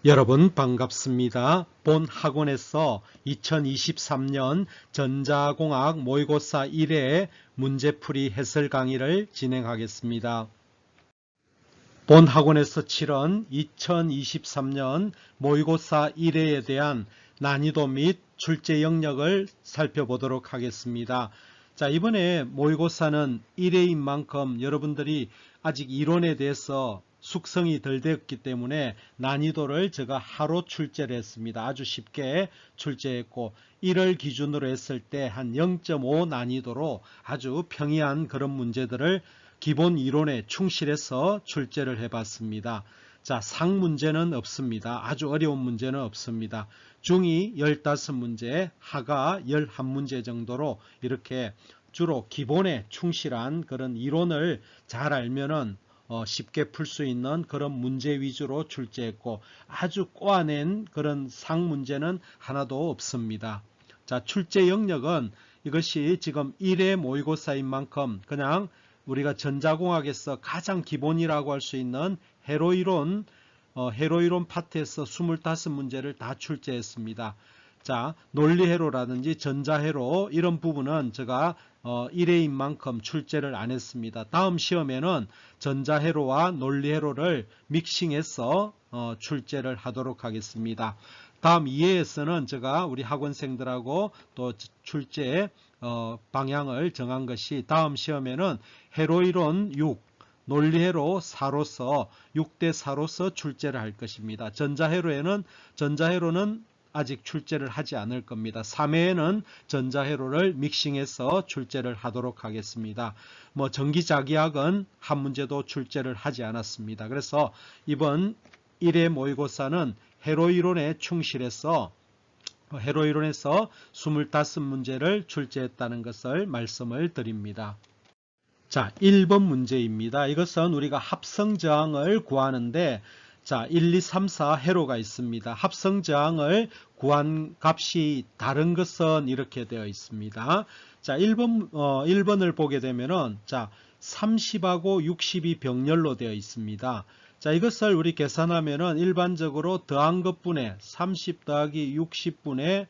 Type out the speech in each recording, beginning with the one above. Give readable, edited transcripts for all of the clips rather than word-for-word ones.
여러분 반갑습니다. 본 학원에서 2023년 전자공학 모의고사 1회 문제풀이 해설 강의를 진행하겠습니다. 본 학원에서 치른 2023년 모의고사 1회에 대한 난이도 및 출제 영역을 살펴보도록 하겠습니다. 자, 이번에 모의고사는 1회인 만큼 여러분들이 아직 이론에 대해서 숙성이 덜 되었기 때문에 난이도를 제가 하로 출제를 했습니다. 아주 쉽게 출제했고 1월 기준으로 했을 때 한 0.5 난이도로 아주 평이한 그런 문제들을 기본 이론에 충실해서 출제를 해봤습니다. 자, 상문제는 없습니다. 아주 어려운 문제는 없습니다. 중위 15문제, 하가 11문제 정도로 이렇게 주로 기본에 충실한 그런 이론을 잘 알면은 쉽게 풀 수 있는 그런 문제 위주로 출제했고 아주 꼬아낸 그런 상문제는 하나도 없습니다. 자, 출제 영역은 이것이 지금 1회 모의고사인 만큼 그냥 우리가 전자공학에서 가장 기본이라고 할 수 있는 회로이론 파트에서 25문제를 다 출제했습니다. 자, 논리회로라든지 전자회로 이런 부분은 제가 1회인 만큼 출제를 안 했습니다. 다음 시험에는 전자회로와 논리회로를 믹싱해서 출제를 하도록 하겠습니다. 다음 2회에서는 제가 우리 학원생들하고 또 출제 방향을 정한 것이 다음 시험에는 회로이론 6, 논리회로 4로서 6대 4로서 출제를 할 것입니다. 전자회로는 아직 출제를 하지 않을 겁니다. 3회에는 전자회로를 믹싱해서 출제를 하도록 하겠습니다. 전기자기학은 한 문제도 출제를 하지 않았습니다. 그래서 이번 1회 모의고사는 회로이론에 충실해서 회로이론에서 25문제를 출제했다는 것을 말씀을 드립니다. 자, 1번 문제입니다. 이것은 우리가 합성저항을 구하는데 자, 1, 2, 3, 4 회로가 있습니다. 합성저항을 구한 값이 다른 것은 이렇게 되어 있습니다. 자, 1번을 보게 되면은 자, 30하고 60이 병렬로 되어 있습니다. 자, 이것을 우리 계산하면은 일반적으로 더한 것분에 30 더하기 60분의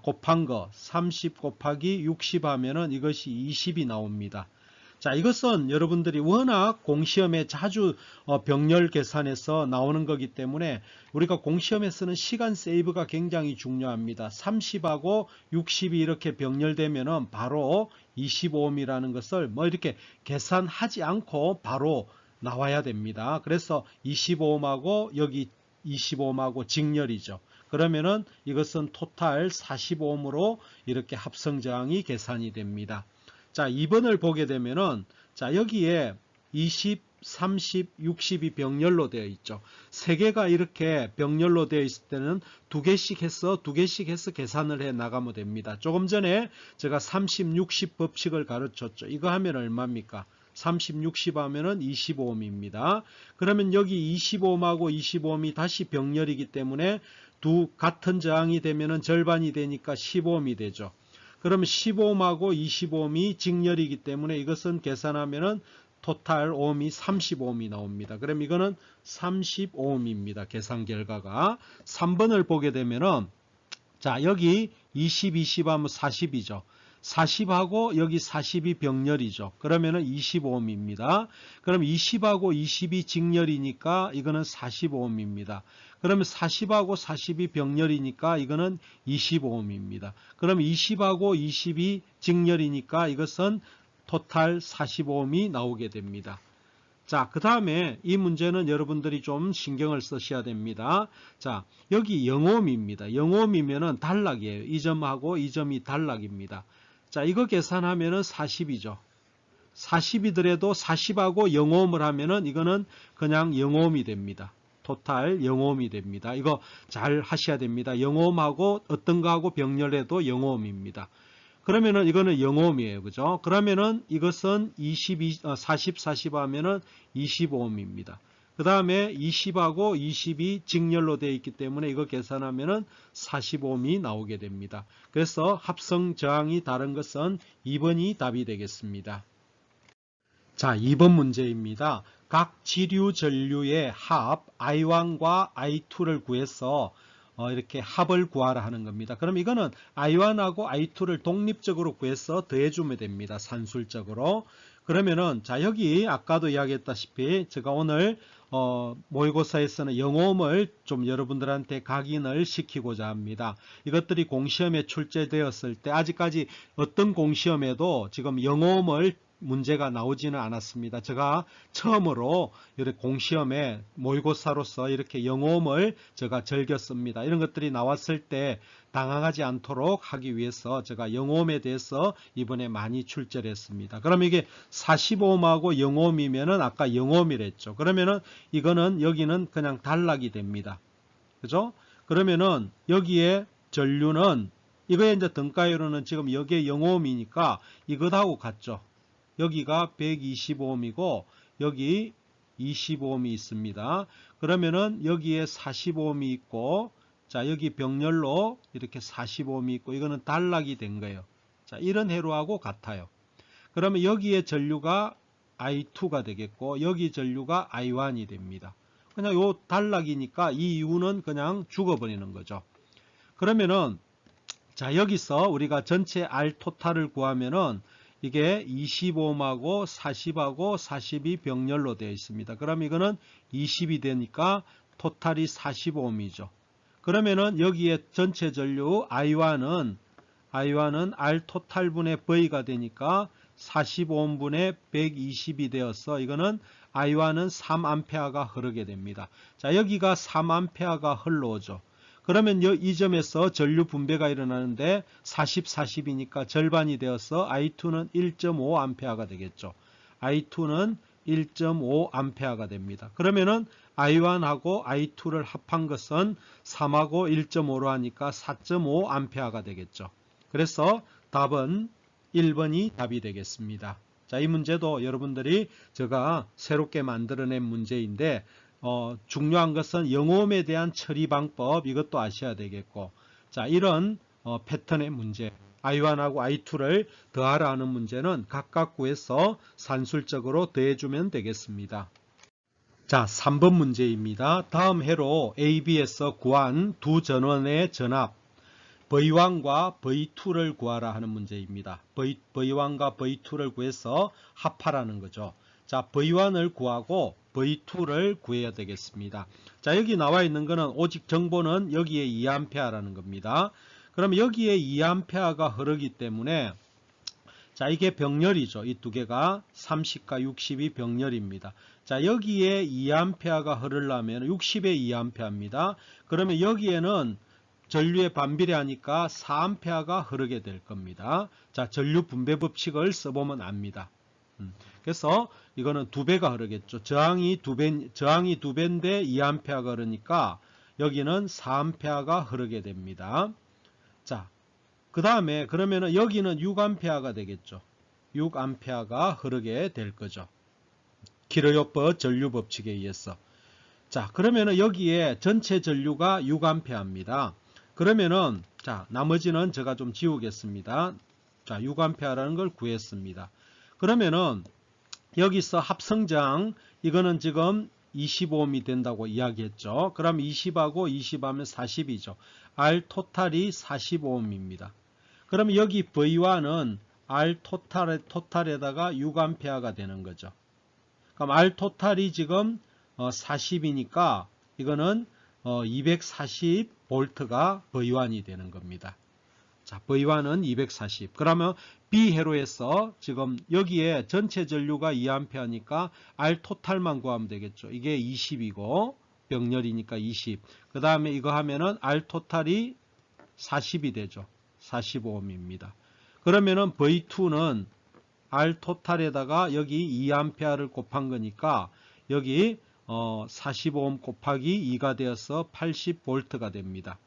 곱한 거 30 곱하기 60 하면은 이것이 20이 나옵니다. 자, 이것은 여러분들이 워낙 공시험에 자주 병렬 계산에서 나오는 거기 때문에 우리가 공시험에서는 시간 세이브가 굉장히 중요합니다. 30하고 60이 이렇게 병렬되면은 바로 25ohm이라는 것을 이렇게 계산하지 않고 바로 나와야 됩니다. 그래서 25ohm하고 여기 25ohm하고 직렬이죠. 그러면은 이것은 토탈 45ohm으로 이렇게 합성 저항이 계산이 됩니다. 자, 2번을 보게 되면은 자, 여기에 20, 30, 60이 병렬로 되어 있죠. 3개가 이렇게 병렬로 되어 있을 때는 두 개씩 해서 계산을 해 나가면 됩니다. 조금 전에 제가 30, 60 법칙을 가르쳤죠. 이거 하면 얼마입니까? 30, 60 하면은 25ohm입니다. 그러면 여기 25ohm하고 25ohm이 다시 병렬이기 때문에 두 같은 저항이 되면은 절반이 되니까 15ohm이 되죠. 그러면 15ohm하고 25ohm이 직렬이기 때문에 이것은 계산하면은 토탈 ohm이 35ohm이 나옵니다. 그럼 이거는 35ohm입니다. 계산 결과가. 3번을 보게 되면은 자, 여기 20, 20 하면 40이죠. 40하고 여기 40이 병렬이죠. 그러면은 25ohm입니다. 그럼 20하고 20이 직렬이니까 이거는 45ohm입니다. 그러면 40하고 40이 병렬이니까 이거는 25ohm입니다. 그럼 20하고 20이 직렬이니까 이것은 토탈 45ohm이 나오게 됩니다. 자, 그 다음에 이 문제는 여러분들이 좀 신경을 쓰셔야 됩니다. 자, 여기 0ohm입니다. 0ohm이면은 단락이에요. 이 점하고 이 점이 단락입니다. 자, 이거 계산하면은 40이죠. 40이더라도 40하고 0ohm을 하면은 이거는 그냥 0ohm이 됩니다. 토탈 0ohm이 됩니다. 이거 잘 하셔야 됩니다. 0ohm하고 어떤 거하고 병렬해도 0ohm입니다. 그러면은 이거는 0ohm이에요. 그죠? 그러면은 이것은 40, 40 하면은 25ohm입니다. 그 다음에 20하고 20이 직렬로 되어 있기 때문에 이거 계산하면은 45ohm이 나오게 됩니다. 그래서 합성 저항이 다른 것은 2번이 답이 되겠습니다. 자, 2번 문제입니다. 각 지류 전류의 합 I1과 I2를 구해서 이렇게 합을 구하라 하는 겁니다. 그럼 이거는 I1하고 I2를 독립적으로 구해서 더해주면 됩니다. 산술적으로. 그러면은 자 여기 아까도 이야기했다시피 제가 오늘 모의고사에서는 영어음을 좀 여러분들한테 각인을 시키고자 합니다. 이것들이 공시험에 출제되었을 때 아직까지 어떤 공시험에도 지금 영어음을 문제가 나오지는 않았습니다. 제가 처음으로 이렇게 공시험에 모의고사로서 이렇게 영어음을 제가 즐겼습니다. 이런 것들이 나왔을 때 당황하지 않도록 하기 위해서 제가 영어음에 대해서 이번에 많이 출제를 했습니다. 그럼 이게 45음하고 영어음이면은 아까 영어음이랬죠. 그러면은 이거는 여기는 그냥 단락이 됩니다. 그죠? 그러면은 여기에 전류는 이거에 이제 등가율은 지금 여기에 영어음이니까 이것하고 같죠. 여기가 125옴이고 여기 25옴이 있습니다. 그러면은 여기에 45옴이 있고 자 여기 병렬로 이렇게 45옴이 있고 이거는 단락이 된 거예요. 자 이런 회로하고 같아요. 그러면 여기에 전류가 I2가 되겠고 여기 전류가 I1이 됩니다. 그냥 요 단락이니까 이 U는 그냥 죽어버리는 거죠. 그러면은 자 여기서 우리가 전체 R 토탈을 구하면은 이게 25옴하고 40하고 40이 병렬로 되어 있습니다. 그럼 이거는 20이 되니까 토탈이 45옴이죠. 그러면은 여기에 전체 전류 I1은 R 토탈분의 V가 되니까 45옴분의 120이 되어서 이거는 I1은 3A가 흐르게 됩니다. 자 여기가 3A가 흘러오죠. 그러면 이 점에서 전류 분배가 일어나는데 40, 40이니까 절반이 되어서 I2는 1.5A가 되겠죠. I2는 1.5A가 됩니다. 그러면은 I1하고 I2를 합한 것은 3하고 1.5로 하니까 4.5A가 되겠죠. 그래서 답은 1번이 답이 되겠습니다. 자, 이 문제도 여러분들이 제가 새롭게 만들어낸 문제인데 중요한 것은 영어음에 대한 처리 방법 이것도 아셔야 되겠고 자 이런 패턴의 문제 I1하고 I2를 더하라 하는 문제는 각각 구해서 산술적으로 더해주면 되겠습니다. 자 3번 문제입니다. 다음 해로 AB에서 구한 두 전원의 전압 V1과 V2를 구하라 하는 문제입니다. V1과 V2를 구해서 합하라는 거죠. 자, V1을 구하고 V2를 구해야 되겠습니다. 자, 여기 나와 있는 거는 오직 정보는 여기에 2A라는 겁니다. 그럼 여기에 2A가 흐르기 때문에 자, 이게 병렬이죠. 이 두 개가 30과 60이 병렬입니다. 자, 여기에 2A가 흐르려면 60에 2A입니다. 그러면 여기에는 전류에 반비례하니까 4A가 흐르게 될 겁니다. 자, 전류 분배 법칙을 써보면 압니다. 그래서 이거는 2배가 흐르겠죠. 저항이 2배인데 2A가 흐르니까 여기는 4A가 흐르게 됩니다. 자, 그 다음에 그러면은 여기는 6A가 되겠죠. 6A가 흐르게 될 거죠. 키르요프 전류 법칙에 의해서. 자, 그러면은 여기에 전체 전류가 6A입니다. 그러면은 자, 나머지는 제가 좀 지우겠습니다. 자, 6A라는 걸 구했습니다. 그러면은 여기서 합성장 이거는 지금 25옴이 된다고 이야기했죠. 그럼 20하고 20하면 40이죠. R 토탈이 45옴입니다. 그럼 여기 V1은 R 토탈에다가 6A가 되는 거죠. 그럼 R 토탈이 지금 40이니까 이거는 240V가 V1이 되는 겁니다. 자, V1은 240. 그러면 B회로에서 지금 여기에 전체 전류가 2A니까 R 토탈만 구하면 되겠죠. 이게 20이고 병렬이니까 20. 그 다음에 이거 하면은 R 토탈이 40이 되죠. 45옴입니다. 그러면은 V2는 R 토탈에다가 여기 2A를 곱한 거니까 여기 45옴 곱하기 2가 되어서 80V가 됩니다.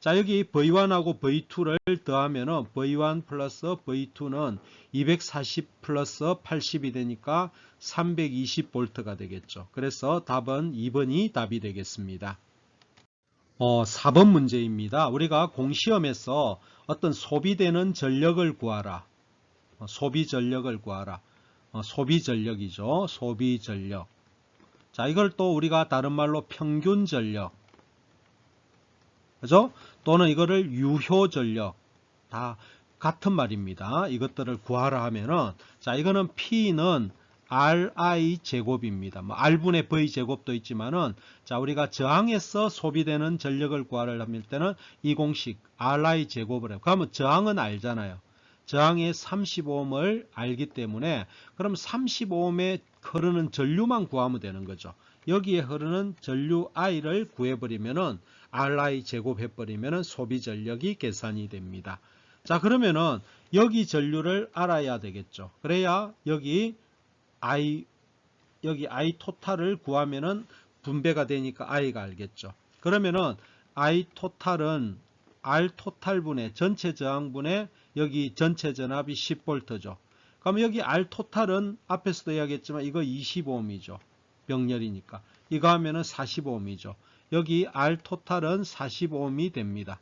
자, 여기 V1하고 V2를 더하면은 V1 플러스 V2는 240 플러스 80이 되니까 320V가 되겠죠. 그래서 답은 2번이 답이 되겠습니다. 4번 문제입니다. 우리가 공시험에서 어떤 소비되는 전력을 구하라. 소비 전력을 구하라. 소비 전력이죠. 소비 전력. 자, 이걸 또 우리가 다른 말로 평균 전력, 그죠? 또는 이거를 유효 전력, 다 같은 말입니다. 이것들을 구하라 하면은, 자, 이거는 P는 RI 제곱입니다. 뭐 R분의 V 제곱도 있지만은, 자, 우리가 저항에서 소비되는 전력을 구하려 할 때는 이 공식 RI 제곱을 해요. 그러면 저항은 알잖아요. 저항의 35ohm을 알기 때문에, 그럼 35ohm에 흐르는 전류만 구하면 되는 거죠. 여기에 흐르는 전류 I를 구해버리면은 RI 제곱해버리면은 소비 전력이 계산이 됩니다. 자, 그러면은 여기 전류를 알아야 되겠죠. 그래야 여기 I 토탈을 구하면은 분배가 되니까 I가 알겠죠. 그러면은 I 토탈은 R 토탈분의 전체 저항분의 여기 전체 전압이 10V죠. 그럼 여기 R 토탈은 앞에서도 이야기했지만 이거 25ohm이죠. 병렬이니까. 이거 하면은 45ohm이죠. 여기 R 토탈은 45ohm이 됩니다.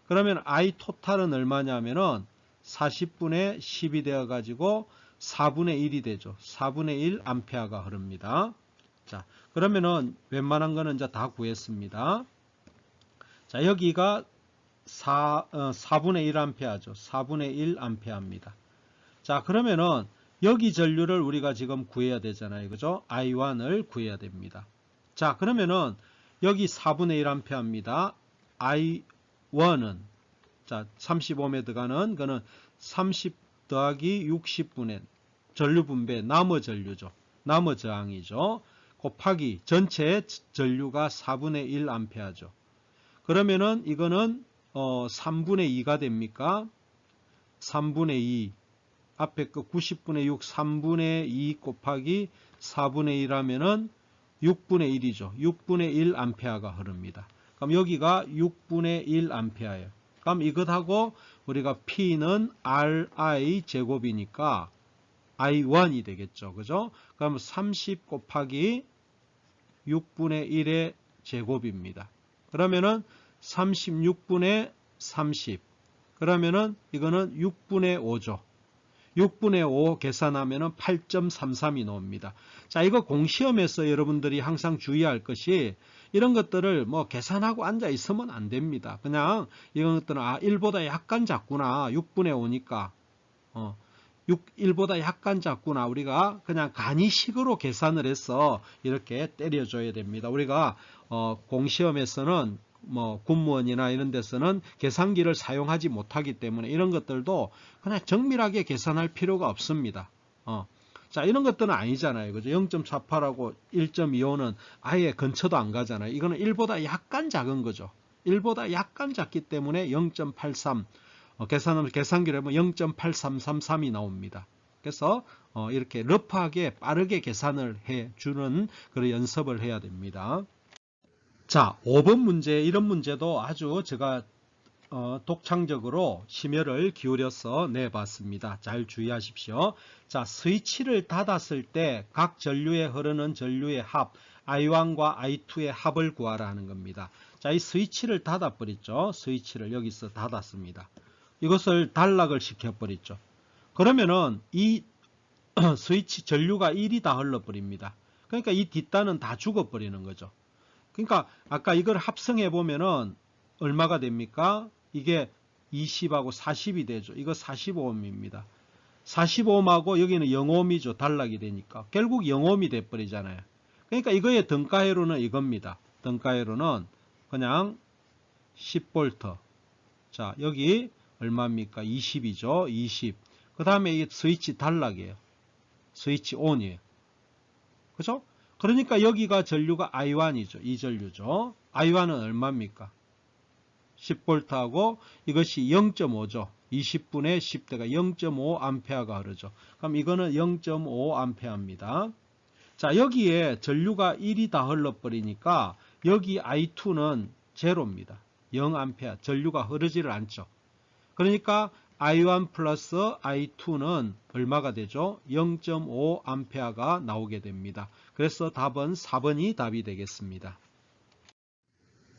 그러면 I 토탈은 얼마냐면은 40분의 10이 되어 가지고 4분의 1이 되죠. 4분의 1 암페어가 흐릅니다. 자, 그러면은 웬만한 거는 이제 다 구했습니다. 자, 여기가 4분의 1 암페어죠. 4분의 1 암페어입니다. 자, 그러면은 여기 전류를 우리가 지금 구해야 되잖아요. 그죠? I1을 구해야 됩니다. 자, 그러면은 여기 4분의 1 암페어입니다. I1은 자, 35ohm에 들어가는 거는 30 더하기 60분의 전류 분배 나머 전류죠. 나머 저항이죠. 곱하기 전체 전류가 4분의 1 암페어죠. 그러면은 이거는 3분의 2가 됩니까? 3분의 2 앞에 거 90분의 6 3분의 2 곱하기 4분의 1 하면은 6분의 1이죠. 6분의 1 암페어가 흐릅니다. 그럼 여기가 6분의 1 암페어예요. 그럼 이것하고 우리가 P는 RI 제곱이니까 I1이 되겠죠. 그죠? 그럼 30 곱하기 6분의 1의 제곱입니다. 그러면은 36분의 30. 그러면은 이거는 6분의 5죠. 6분의 5 계산하면은 8.33이 나옵니다. 자, 이거 공시험에서 여러분들이 항상 주의할 것이 이런 것들을 뭐 계산하고 앉아 있으면 안 됩니다. 그냥 이런 것들은 1보다 약간 작구나. 6분의 5니까 1보다 약간 작구나. 우리가 그냥 간이식으로 계산을 해서 이렇게 때려줘야 됩니다. 우리가 공시험에서는 뭐 군무원이나 이런 데서는 계산기를 사용하지 못하기 때문에 이런 것들도 그냥 정밀하게 계산할 필요가 없습니다. 자, 이런 것들은 아니잖아요. 그죠? 0.48하고 1.25는 아예 근처도 안 가잖아요. 이거는 1보다 약간 작은 거죠. 1보다 약간 작기 때문에 0.83 계산하면 계산기를 하면 0.8333이 나옵니다. 그래서 이렇게 러프하게 빠르게 계산을 해주는 그런 연습을 해야 됩니다. 자, 5번 문제, 이런 문제도 아주 제가 독창적으로 심혈을 기울여서 내봤습니다. 잘 주의하십시오. 자, 스위치를 닫았을 때 각 전류에 흐르는 전류의 합 I1과 I2의 합을 구하라 하는 겁니다. 자, 이 스위치를 닫아버렸죠. 스위치를 여기서 닫았습니다. 이것을 단락을 시켜버렸죠. 그러면은 이 스위치 전류가 1이 다 흘러버립니다. 그러니까 이 뒷단은 다 죽어버리는 거죠. 그러니까 아까 이걸 합성해 보면은 얼마가 됩니까? 이게 20하고 40이 되죠. 이거 45ohm입니다. 45ohm하고 여기는 0ohm이죠. 단락이 되니까. 결국 0ohm이 돼버리잖아요. 그러니까 이거의 등가회로는 이겁니다. 등가회로는 그냥 10V. 자, 여기 얼마입니까? 20이죠. 20. 그 다음에 이 스위치 단락이에요. 스위치 ON이에요. 그죠? 그러니까 여기가 전류가 I1이죠. 이 전류죠. I1은 얼마입니까? 10V하고 이것이 0.5죠. 20분의 10대가 0.5A가 흐르죠. 그럼 이거는 0.5A입니다. 자, 여기에 전류가 1이 다 흘러버리니까 여기 I2는 제로입니다. 0A. 전류가 흐르지를 않죠. 그러니까 I1 플러스 I2는 얼마가 되죠? 0.5A가 나오게 됩니다. 그래서 답은 4번이 답이 되겠습니다.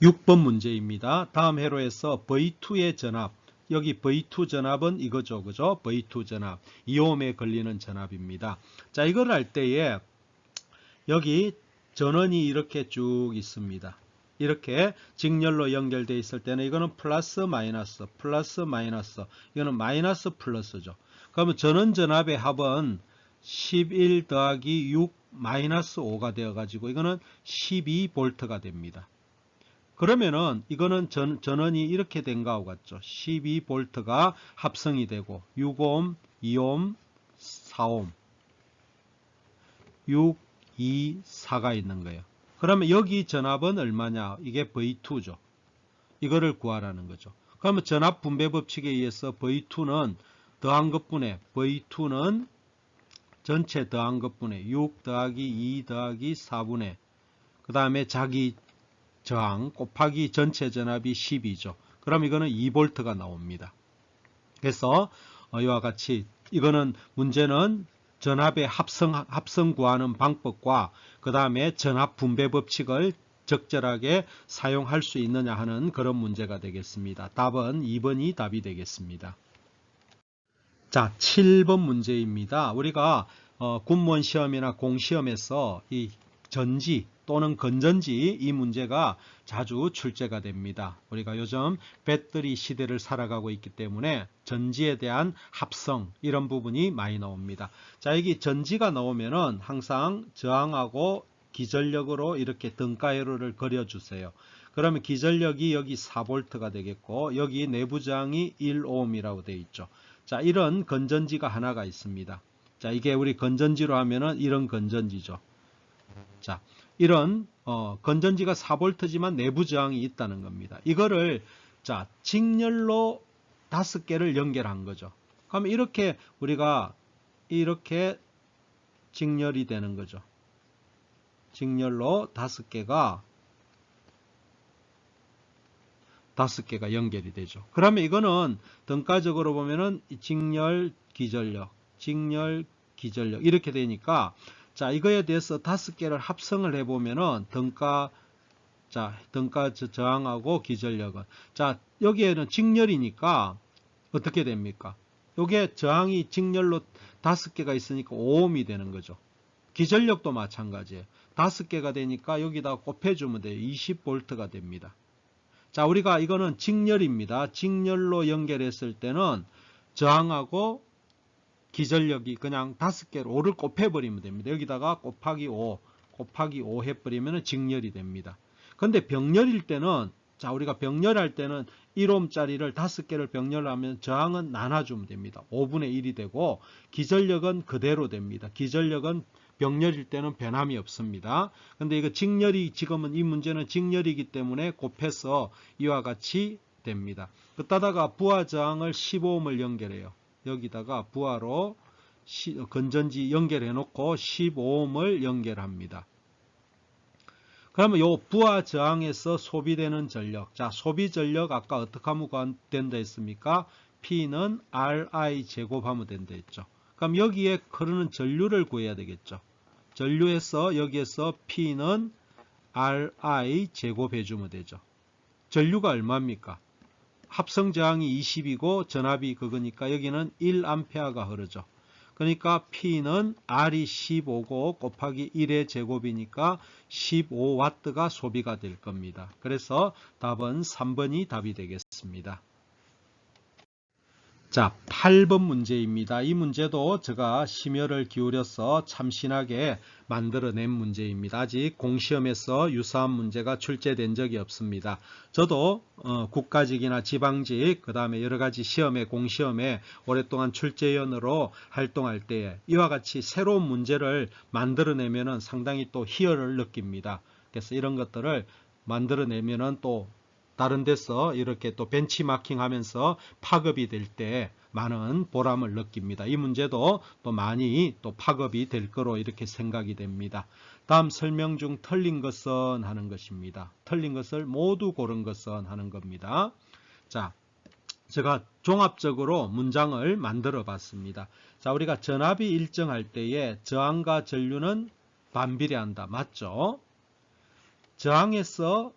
6번 문제입니다. 다음 회로에서 V2의 전압, 여기 V2 전압은 이거죠. 그죠? V2 전압, 2ohm에 걸리는 전압입니다. 자, 이걸 할 때에 여기 전원이 이렇게 쭉 있습니다. 이렇게 직렬로 연결되어 있을 때는 이거는 플러스 마이너스, 플러스 마이너스, 이거는 마이너스 플러스죠. 그러면 전원 전압의 합은 11 더하기 6 마이너스 5가 되어 가지고 이거는 12V가 됩니다. 그러면은 이거는 전원이 이렇게 된 거하고 같죠. 12V가 합성이 되고 6옴, 2옴, 4옴, 6, 2, 4가 있는 거예요. 그러면 여기 전압은 얼마냐? 이게 V2죠. 이거를 구하라는 거죠. 그러면 전압 분배 법칙에 의해서 V2는 더한 것분의 V2는 전체 더한 것분의 6 더하기 2 더하기 4분의 그 다음에 자기 저항 곱하기 전체 전압이 10이죠. 그럼 이거는 2V가 나옵니다. 그래서 이와 같이 이거는 문제는 전압의 합성 구하는 방법과 그 다음에 전압 분배 법칙을 적절하게 사용할 수 있느냐 하는 그런 문제가 되겠습니다. 답은 2번이 답이 되겠습니다. 자, 7번 문제입니다. 우리가 군무원 시험이나 공시험에서 이 전지 또는 건전지 이 문제가 자주 출제가 됩니다. 우리가 요즘 배터리 시대를 살아가고 있기 때문에 전지에 대한 합성 이런 부분이 많이 나옵니다. 자, 여기 전지가 나오면은 항상 저항하고 기전력으로 이렇게 등가회로를 그려주세요. 그러면 기전력이 여기 4V가 되겠고 여기 내부 저항이 1ohm이라고 되어 있죠. 자, 이런 건전지가 하나가 있습니다. 자, 이게 우리 건전지로 하면은 이런 건전지죠. 자, 이런 건전지가 4V지만 내부 저항이 있다는 겁니다. 이거를 자, 직렬로 5개를 연결한 거죠. 그럼 이렇게 우리가 이렇게 직렬이 되는 거죠. 직렬로 5개가 연결이 되죠. 그러면 이거는 등가적으로 보면은 직렬 기전력, 직렬 기전력 이렇게 되니까 자, 이거에 대해서 5개를 합성을 해보면은 등가 저항하고 기전력은 자, 여기에는 직렬이니까 어떻게 됩니까? 요게 저항이 직렬로 5개가 있으니까 5ohm이 되는 거죠. 기전력도 마찬가지예요. 5개가 되니까 여기다 곱해주면 돼요. 20V가 됩니다. 자, 우리가 이거는 직렬입니다. 직렬로 연결했을 때는 저항하고 기전력이 그냥 5개로 5를 곱해버리면 됩니다. 여기다가 곱하기 5 해버리면 직렬이 됩니다. 근데 병렬일 때는 자, 우리가 병렬할 때는 1ohm짜리를 5개를 병렬하면 저항은 나눠주면 됩니다. 5분의 1이 되고 기전력은 그대로 됩니다. 기전력은 병렬일 때는 변함이 없습니다. 근데 이거 직렬이 지금은 이 문제는 직렬이기 때문에 곱해서 이와 같이 됩니다. 그따다가 부하 저항을 15ohm을 연결해요. 여기다가 부하로 건전지 연결해 놓고 15ohm을 연결합니다. 그러면 요 부하 저항에서 소비되는 전력. 자, 소비 전력 아까 어떻게 하면 된다 했습니까? P는 RI 제곱하면 된다 했죠. 그럼 여기에 흐르는 전류를 구해야 되겠죠. 전류에서 여기에서 P는 RI 제곱해 주면 되죠. 전류가 얼마입니까? 합성 저항이 20이고 전압이 그거니까 여기는 1A가 흐르죠. 그러니까 P는 R이 15고 곱하기 1의 제곱이니까 15W가 소비가 될 겁니다. 그래서 답은 3번이 답이 되겠습니다. 자, 8번 문제입니다. 이 문제도 제가 심혈을 기울여서 참신하게 만들어낸 문제입니다. 아직 공시험에서 유사한 문제가 출제된 적이 없습니다. 저도 국가직이나 지방직, 그 다음에 여러가지 시험에 공시험에 오랫동안 출제위원으로 활동할 때 이와 같이 새로운 문제를 만들어내면 상당히 또 희열을 느낍니다. 그래서 이런 것들을 만들어내면 또 다른 데서 이렇게 또 벤치마킹 하면서 파급이 될 때 많은 보람을 느낍니다. 이 문제도 또 많이 또 파급이 될 거로 이렇게 생각이 됩니다. 다음 설명 중 틀린 것은 하는 것입니다. 틀린 것을 모두 고른 것은 하는 겁니다. 자, 제가 종합적으로 문장을 만들어 봤습니다. 자, 우리가 전압이 일정할 때에 저항과 전류는 반비례한다. 맞죠? 저항에서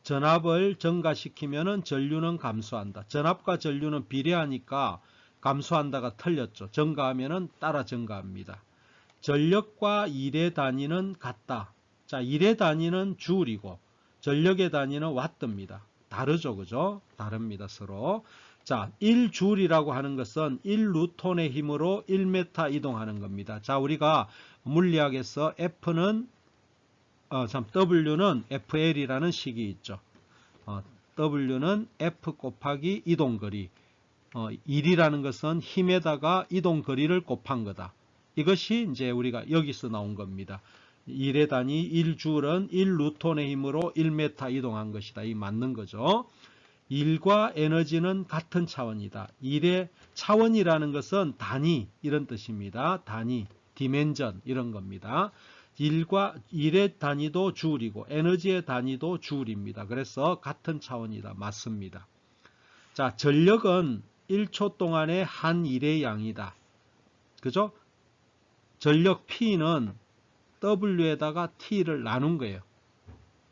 전압을 증가시키면 전류는 감소한다. 전압과 전류는 비례하니까 감소한다가 틀렸죠. 증가하면 따라 증가합니다. 전력과 일의 단위는 같다. 자, 일의 단위는 줄이고 전력의 단위는 와트입니다. 다르죠, 그죠? 다릅니다, 서로. 자, 1줄이라고 하는 것은 1뉴턴의 힘으로 1m 이동하는 겁니다. 자, 우리가 물리학에서 W는 FL이라는 식이 있죠. W는 F 곱하기 이동거리. 1이라는 것은 힘에다가 이동거리를 곱한 거다. 이것이 이제 우리가 여기서 나온 겁니다. 1의 단위 1줄은 1뉴턴의 힘으로 1m 이동한 것이다. 이 맞는 거죠. 1과 에너지는 같은 차원이다. 1의 차원이라는 것은 단위 이런 뜻입니다. 단위, 디멘전 이런 겁니다. 1의 단위도 줄이고 에너지의 단위도 줄입니다. 그래서 같은 차원이다. 맞습니다. 자, 전력은 1초 동안의 한 일의 양이다. 그죠? 전력 P는 W에다가 T를 나눈 거예요.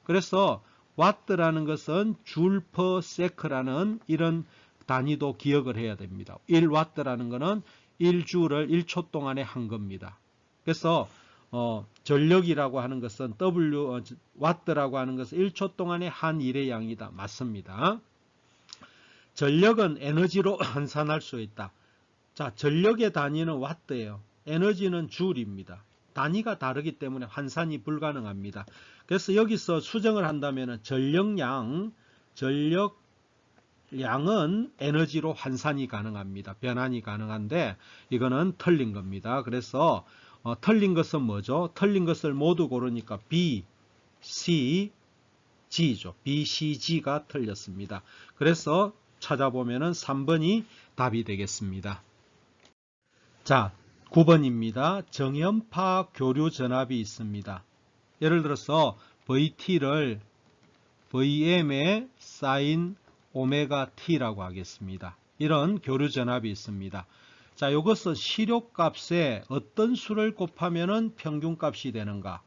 그래서 와트라는 것은 줄 per sec라는 이런 단위도 기억을 해야 됩니다. 1와트라는 것은 1줄을 1초 동안에 한 겁니다. 그래서 전력이라고 하는 것은 와트라고 하는 것은 1초 동안에 한 일의 양이다. 맞습니다. 전력은 에너지로 환산할 수 있다. 자, 전력의 단위는 와트예요. 에너지는 줄입니다. 단위가 다르기 때문에 환산이 불가능합니다. 그래서 여기서 수정을 한다면 전력량은 에너지로 환산이 가능합니다. 변환이 가능한데 이거는 틀린 겁니다. 그래서 틀린 것은 뭐죠? 틀린 것을 모두 고르니까 B, C, G죠. B, C, G가 틀렸습니다. 그래서 찾아보면은 3번이 답이 되겠습니다. 자, 9번입니다. 정연파 교류 전압이 있습니다. 예를 들어서 VT를 VM의 sin 오메가 T라고 하겠습니다. 이런 교류 전압이 있습니다. 자, 이것은 시료값에 어떤 수를 곱하면 평균값이 되는가?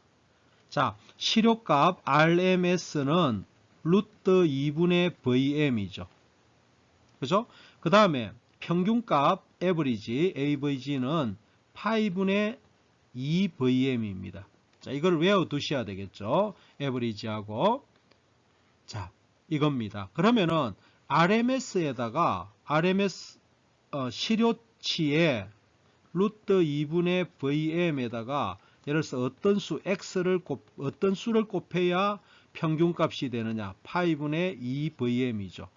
자, 시료값 RMS는 루트 2분의 VM이죠. 그죠? 그 다음에 평균값 average, AVG는 파이분의 2VM입니다. 자, 이걸 외워두셔야 되겠죠. average하고. 자, 이겁니다. 그러면은 RMS에다가 RMS 시료치에 루트 2분의 VM에다가 예를 들어서 어떤 수를 곱해야 평균값이 되느냐? 파이분의 2VM이죠.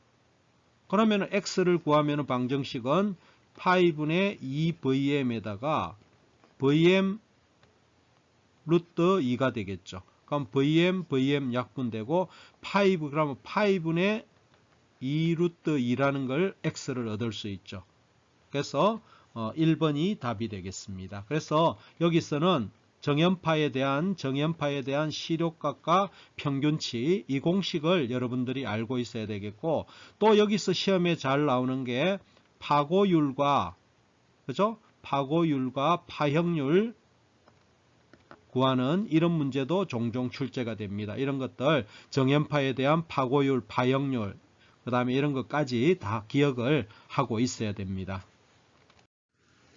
그러면 x를 구하면 방정식은 파이분의 2VM에다가 VM 루트 2가 되겠죠. 그럼 VM 약분되고 그러면 파이분의 2 루트 2라는 걸 x를 얻을 수 있죠. 그래서 1번이 답이 되겠습니다. 그래서 여기서는 정연파에 대한 시료값과 평균치 이 공식을 여러분들이 알고 있어야 되겠고, 또 여기서 시험에 잘 나오는 게 파고율과 파형률 구하는 이런 문제도 종종 출제가 됩니다. 이런 것들 정연파에 대한 파고율, 파형률 그 다음에 이런 것까지 다 기억을 하고 있어야 됩니다.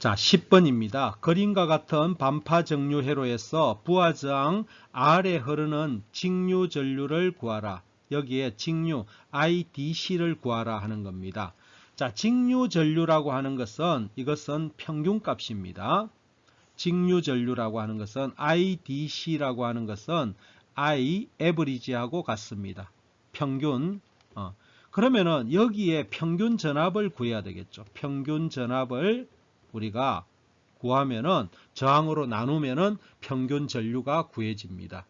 자, 10번입니다. 그림과 같은 반파 정류 회로에서 부하저항 R에 흐르는 직류 전류를 구하라. 여기에 직류 IDC를 구하라 하는 겁니다. 자, 직류 전류라고 하는 것은 이것은 평균값입니다. 직류 전류라고 하는 것은 IDC라고 하는 것은 I average하고 같습니다. 평균. 그러면은 여기에 평균 전압을 구해야 되겠죠. 평균 전압을 우리가 구하면은 저항으로 나누면은 평균 전류가 구해집니다.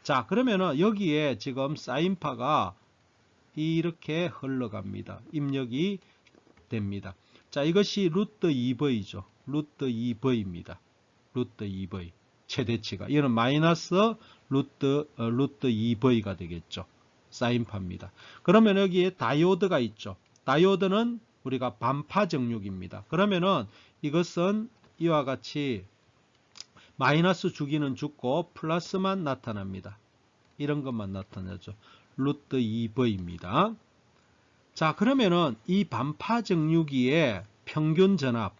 자, 그러면은 여기에 지금 사인파가 이렇게 흘러갑니다. 입력이 됩니다. 자, 이것이 루트 2V죠. 루트 2V입니다. 루트 2V 최대치가. 이거는 마이너스 루트 2V가 되겠죠. 사인파입니다. 그러면 여기에 다이오드가 있죠. 다이오드는 우리가 반파 정육입니다. 그러면은 이것은 이와 같이 마이너스 주기는 죽고 플러스만 나타납니다. 이런 것만 나타나죠. 루트 2V입니다. 자, 그러면은 이 반파 정유기의 평균 전압,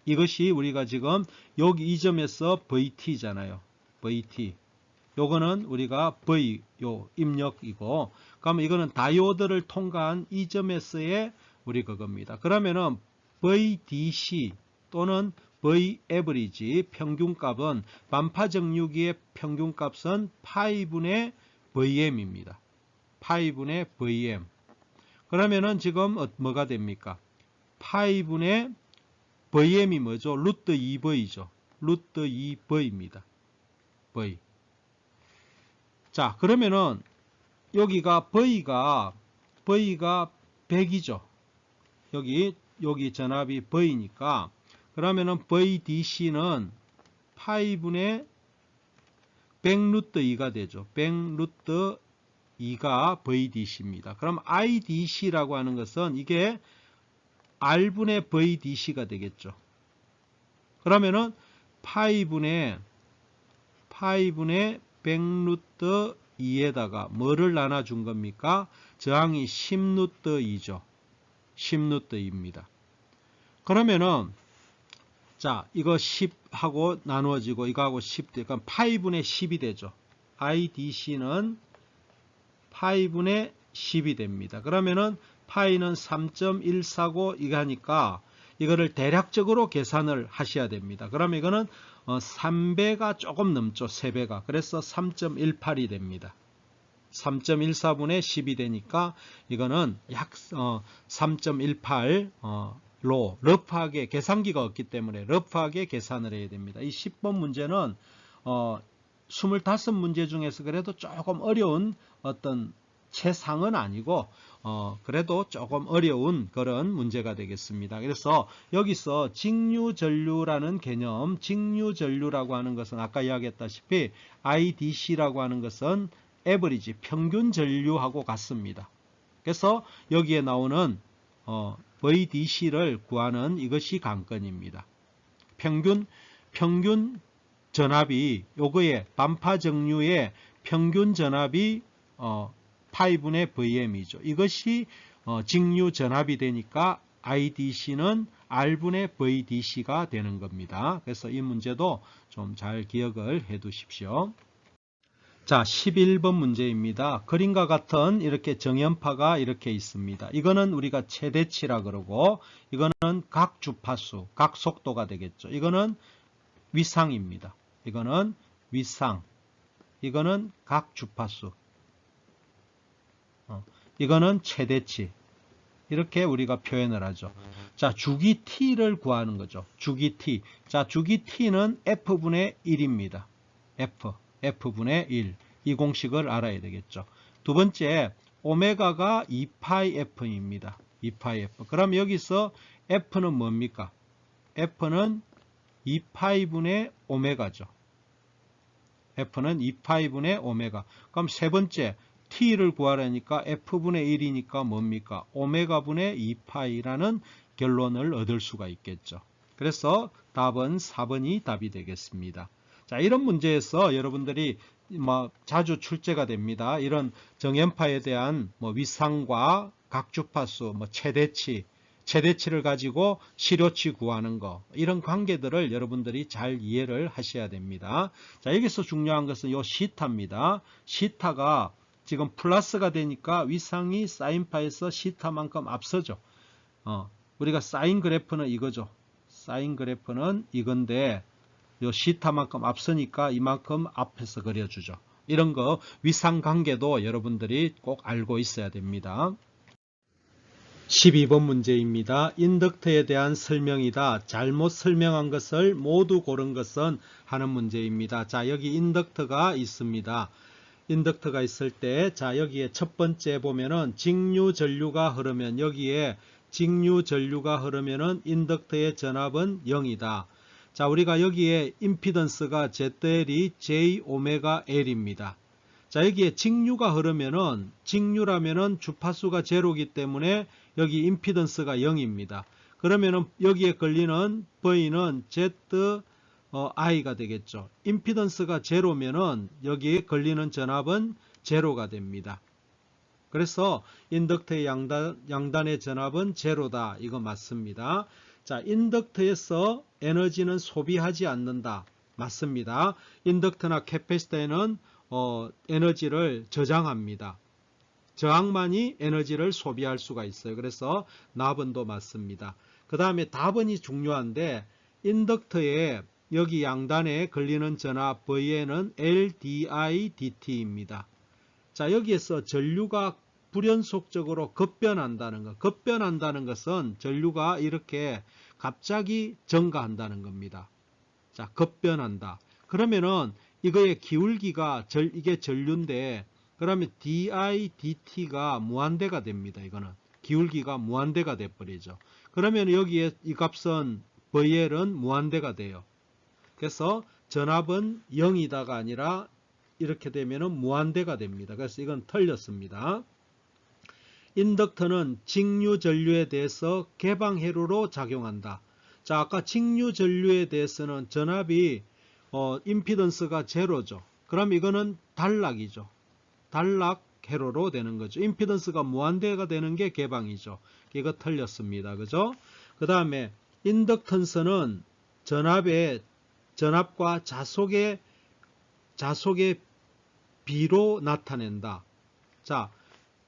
이것이 우리가 지금 여기 이 점에서 VT잖아요. VT. 요거는 우리가 V 요 입력이고, 그러면 이거는 다이오드를 통과한 이 점에서의 우리 그겁니다. 그러면은 VDC 또는 Vaverage 평균값은 반파 정류기의 평균값은 파이분의 Vm입니다. 파이분의 Vm. 그러면은 지금 뭐가 됩니까? 파이분의 Vm이 뭐죠? 루트 2V죠. 루트 2V입니다. V. 자, 그러면은 여기가 V가 100이죠. 여기 전압이 V니까, 그러면은 VDC는 파이분의 100 루트 2가 되죠. 100 루트 2가 VDC입니다. 그럼 IDC라고 하는 것은 이게 R분의 VDC가 되겠죠. 그러면은 파이분의 100 루트 2에다가 뭐를 나눠준 겁니까? 저항이 10 루트 2죠. 10 루트 2입니다. 그러면은 자, 이거 10하고 나누어지고 이거하고 10 되니까 파이분의 10이 되죠. IDC는 파이분의 10이 됩니다. 그러면은 파이는 3.149 이거 하니까 이거를 대략적으로 계산을 하셔야 됩니다. 그러면 이거는 3배가 조금 넘죠. 3배가. 그래서 3.18이 됩니다. 3.14분의 10이 되니까 이거는 약 3.18 로 러프하게, 계산기가 없기 때문에 러프하게 계산을 해야 됩니다. 이 10번 문제는 25문제 중에서 그래도 조금 어려운 어떤 최상은 아니고 그래도 조금 어려운 그런 문제가 되겠습니다. 그래서 여기서 직류전류라는 개념, 직류전류라고 하는 것은 아까 이야기했다시피 IDC라고 하는 것은 에버리지, 평균 전류하고 같습니다. 그래서 여기에 나오는 VDC를 구하는 이것이 관건입니다. 평균 전압이 요거의 반파 정류의 평균 전압이 파이분의 Vm이죠. 이것이 직류 전압이 되니까 IDC는 R분의 VDC가 되는 겁니다. 그래서 이 문제도 좀 잘 기억을 해 두십시오. 자, 11번 문제입니다. 그림과 같은 이렇게 정연파가 이렇게 있습니다. 이거는 우리가 최대치라 그러고, 이거는 각 주파수, 각 속도가 되겠죠. 이거는 위상입니다. 이거는 위상. 이거는 각 주파수. 이거는 최대치. 이렇게 우리가 표현을 하죠. 자, 주기 t를 구하는 거죠. 주기 t. 자, 주기 t는 f분의 1입니다. f분의 1. 이 공식을 알아야 되겠죠. 두 번째, 오메가가 2파이f입니다. 2파이f. 그럼 여기서 f는 뭡니까? f는 2파이분의 오메가죠. f는 2파이분의 오메가. 그럼 세 번째, t를 구하려니까 f분의 1이니까 뭡니까? 오메가분의 2파이라는 결론을 얻을 수가 있겠죠. 그래서 답은 4번이 답이 되겠습니다. 자, 이런 문제에서 여러분들이 자주 출제가 됩니다. 이런 정연파에 대한 위상과 각주파수, 최대치를 가지고 시료치 구하는 거, 이런 관계들을 여러분들이 잘 이해를 하셔야 됩니다. 자, 여기서 중요한 것은 요 시타입니다. 시타가 지금 플러스가 되니까 위상이 사인파에서 시타만큼 앞서죠. 우리가 사인 그래프는 이거죠. 사인 그래프는 이건데 요 시타만큼 앞서니까 이만큼 앞에서 그려주죠. 이런 거 위상 관계도 여러분들이 꼭 알고 있어야 됩니다. 12번 문제입니다. 인덕터에 대한 설명이다. 잘못 설명한 것을 모두 고른 것은 하는 문제입니다. 자, 여기 인덕터가 있습니다. 인덕터가 있을 때, 자, 여기에 첫 번째 보면은 직류 전류가 흐르면, 여기에 직류 전류가 흐르면은 인덕터의 전압은 0이다. 자, 우리가 여기에 임피던스가 ZL이 JωL입니다. 자, 여기에 직류가 흐르면은, 직류라면은 주파수가 제로이기 때문에 여기 임피던스가 0입니다. 그러면은 여기에 걸리는 V는 ZI가 되겠죠. 임피던스가 제로면은 여기에 걸리는 전압은 제로가 됩니다. 그래서 인덕터의 양단의 전압은 제로다. 이거 맞습니다. 자, 인덕터에서 에너지는 소비하지 않는다. 맞습니다. 인덕터나 캐패시터에는 에너지를 저장합니다. 저항만이 에너지를 소비할 수가 있어요. 그래서 나번도 맞습니다. 그 다음에 답은이 중요한데 인덕터에 여기 양단에 걸리는 전압 V에는 LDI/dt입니다. 자, 여기에서 전류가 불연속적으로 급변한다는 것. 급변한다는 것은 전류가 이렇게 갑자기 증가한다는 겁니다. 자, 급변한다. 그러면은 이거의 기울기가 이게 전류인데 그러면 DI/dt가 무한대가 됩니다. 이거는 기울기가 무한대가 돼버리죠. 그러면 여기에 이 값은 VL은 무한대가 돼요. 그래서 전압은 0이다가 아니라 이렇게 되면은 무한대가 됩니다. 그래서 이건 틀렸습니다. 인덕터는 직류 전류에 대해서 개방회로로 작용한다. 자, 아까 직류 전류에 대해서는 전압이 임피던스가 제로죠. 그럼 이거는 단락이죠. 단락 회로로 되는 거죠. 임피던스가 무한대가 되는 게 개방이죠. 이거 틀렸습니다. 그죠? 그 다음에 인덕턴스는 전압과 자속의 비로 나타낸다. 자,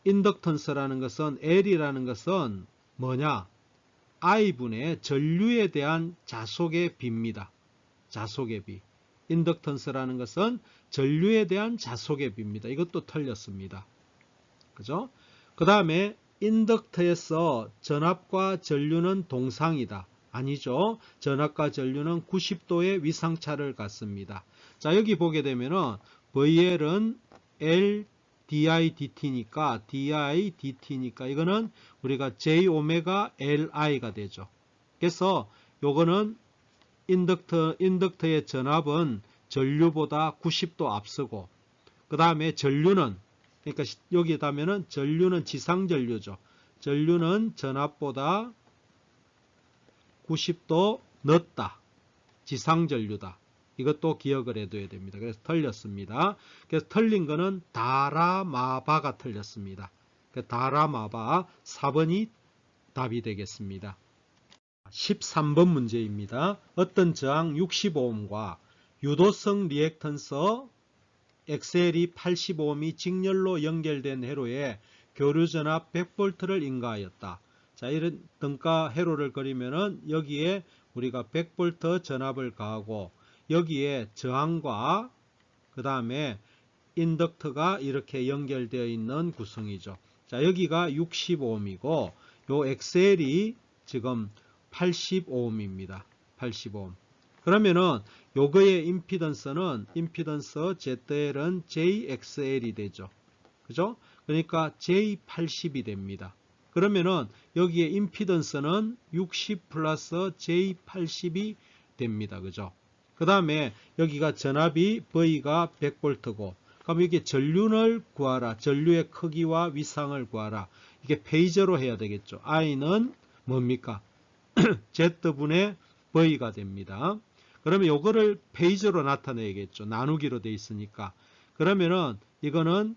인덕턴스라는 것은 L이라는 것은 뭐냐? I분의 전류에 대한 자속의 비입니다. 자속의 비. 인덕턴스라는 것은 전류에 대한 자속의 비입니다. 이것도 틀렸습니다. 그죠? 그 다음에 인덕터에서 전압과 전류는 동상이다. 아니죠. 전압과 전류는 90도의 위상차를 갖습니다. 자, 여기 보게 되면은 VL은 L DI/dt니까 이거는 우리가 J 오메가 LI가 되죠. 그래서 요거는 인덕터의 전압은 전류보다 90도 앞서고 그 다음에 전류는 그러니까 여기에다면은 전류는 지상전류죠. 전류는 전압보다 90도 늦다. 지상전류다. 이것도 기억을 해둬야 됩니다. 그래서 틀렸습니다. 그래서 틀린 거는 다라마바가 틀렸습니다. 다라마바 4번이 답이 되겠습니다. 13번 문제입니다. 어떤 저항 65옴과 유도성 리액턴서 XL이 85옴이 직렬로 연결된 회로에 교류전압 100V를 인가하였다. 자, 이런 등가 회로를 그리면은 여기에 우리가 100V 전압을 가하고 여기에 저항과 그 다음에 인덕터가 이렇게 연결되어 있는 구성이죠. 자, 여기가 65옴이고 요 XL이 지금 85옴입니다. 85옴. 그러면은 요거의 임피던스는 임피던스 ZL은 JXL이 되죠. 그죠? 그러니까 J80이 됩니다. 그러면은 여기에 임피던스는 60 플러스 J80이 됩니다. 그죠? 그 다음에 여기가 전압이 V가 100V고 그럼 이게 전류를 구하라. 전류의 크기와 위상을 구하라. 이게 페이저로 해야 되겠죠. I는 뭡니까? Z분의 V가 됩니다. 그러면 요거를 페이저로 나타내야겠죠. 나누기로 돼 있으니까. 그러면은 이거는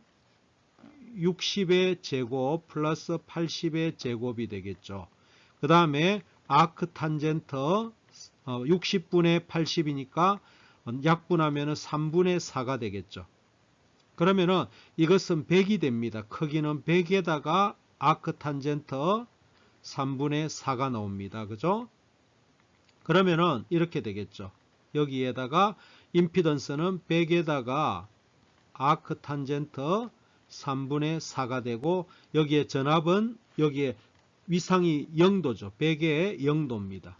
60의 제곱 플러스 80의 제곱이 되겠죠. 그 다음에 아크 탄젠터 60분의 80이니까 약분하면 3분의 4가 되겠죠. 그러면은 이것은 100이 됩니다. 크기는 100에다가 아크 탄젠터 3분의 4가 나옵니다. 그죠? 그러면은 이렇게 되겠죠. 여기에다가 임피던스는 100에다가 아크 탄젠터 3분의 4가 되고 여기에 전압은 여기에 위상이 0도죠. 100의 0도입니다.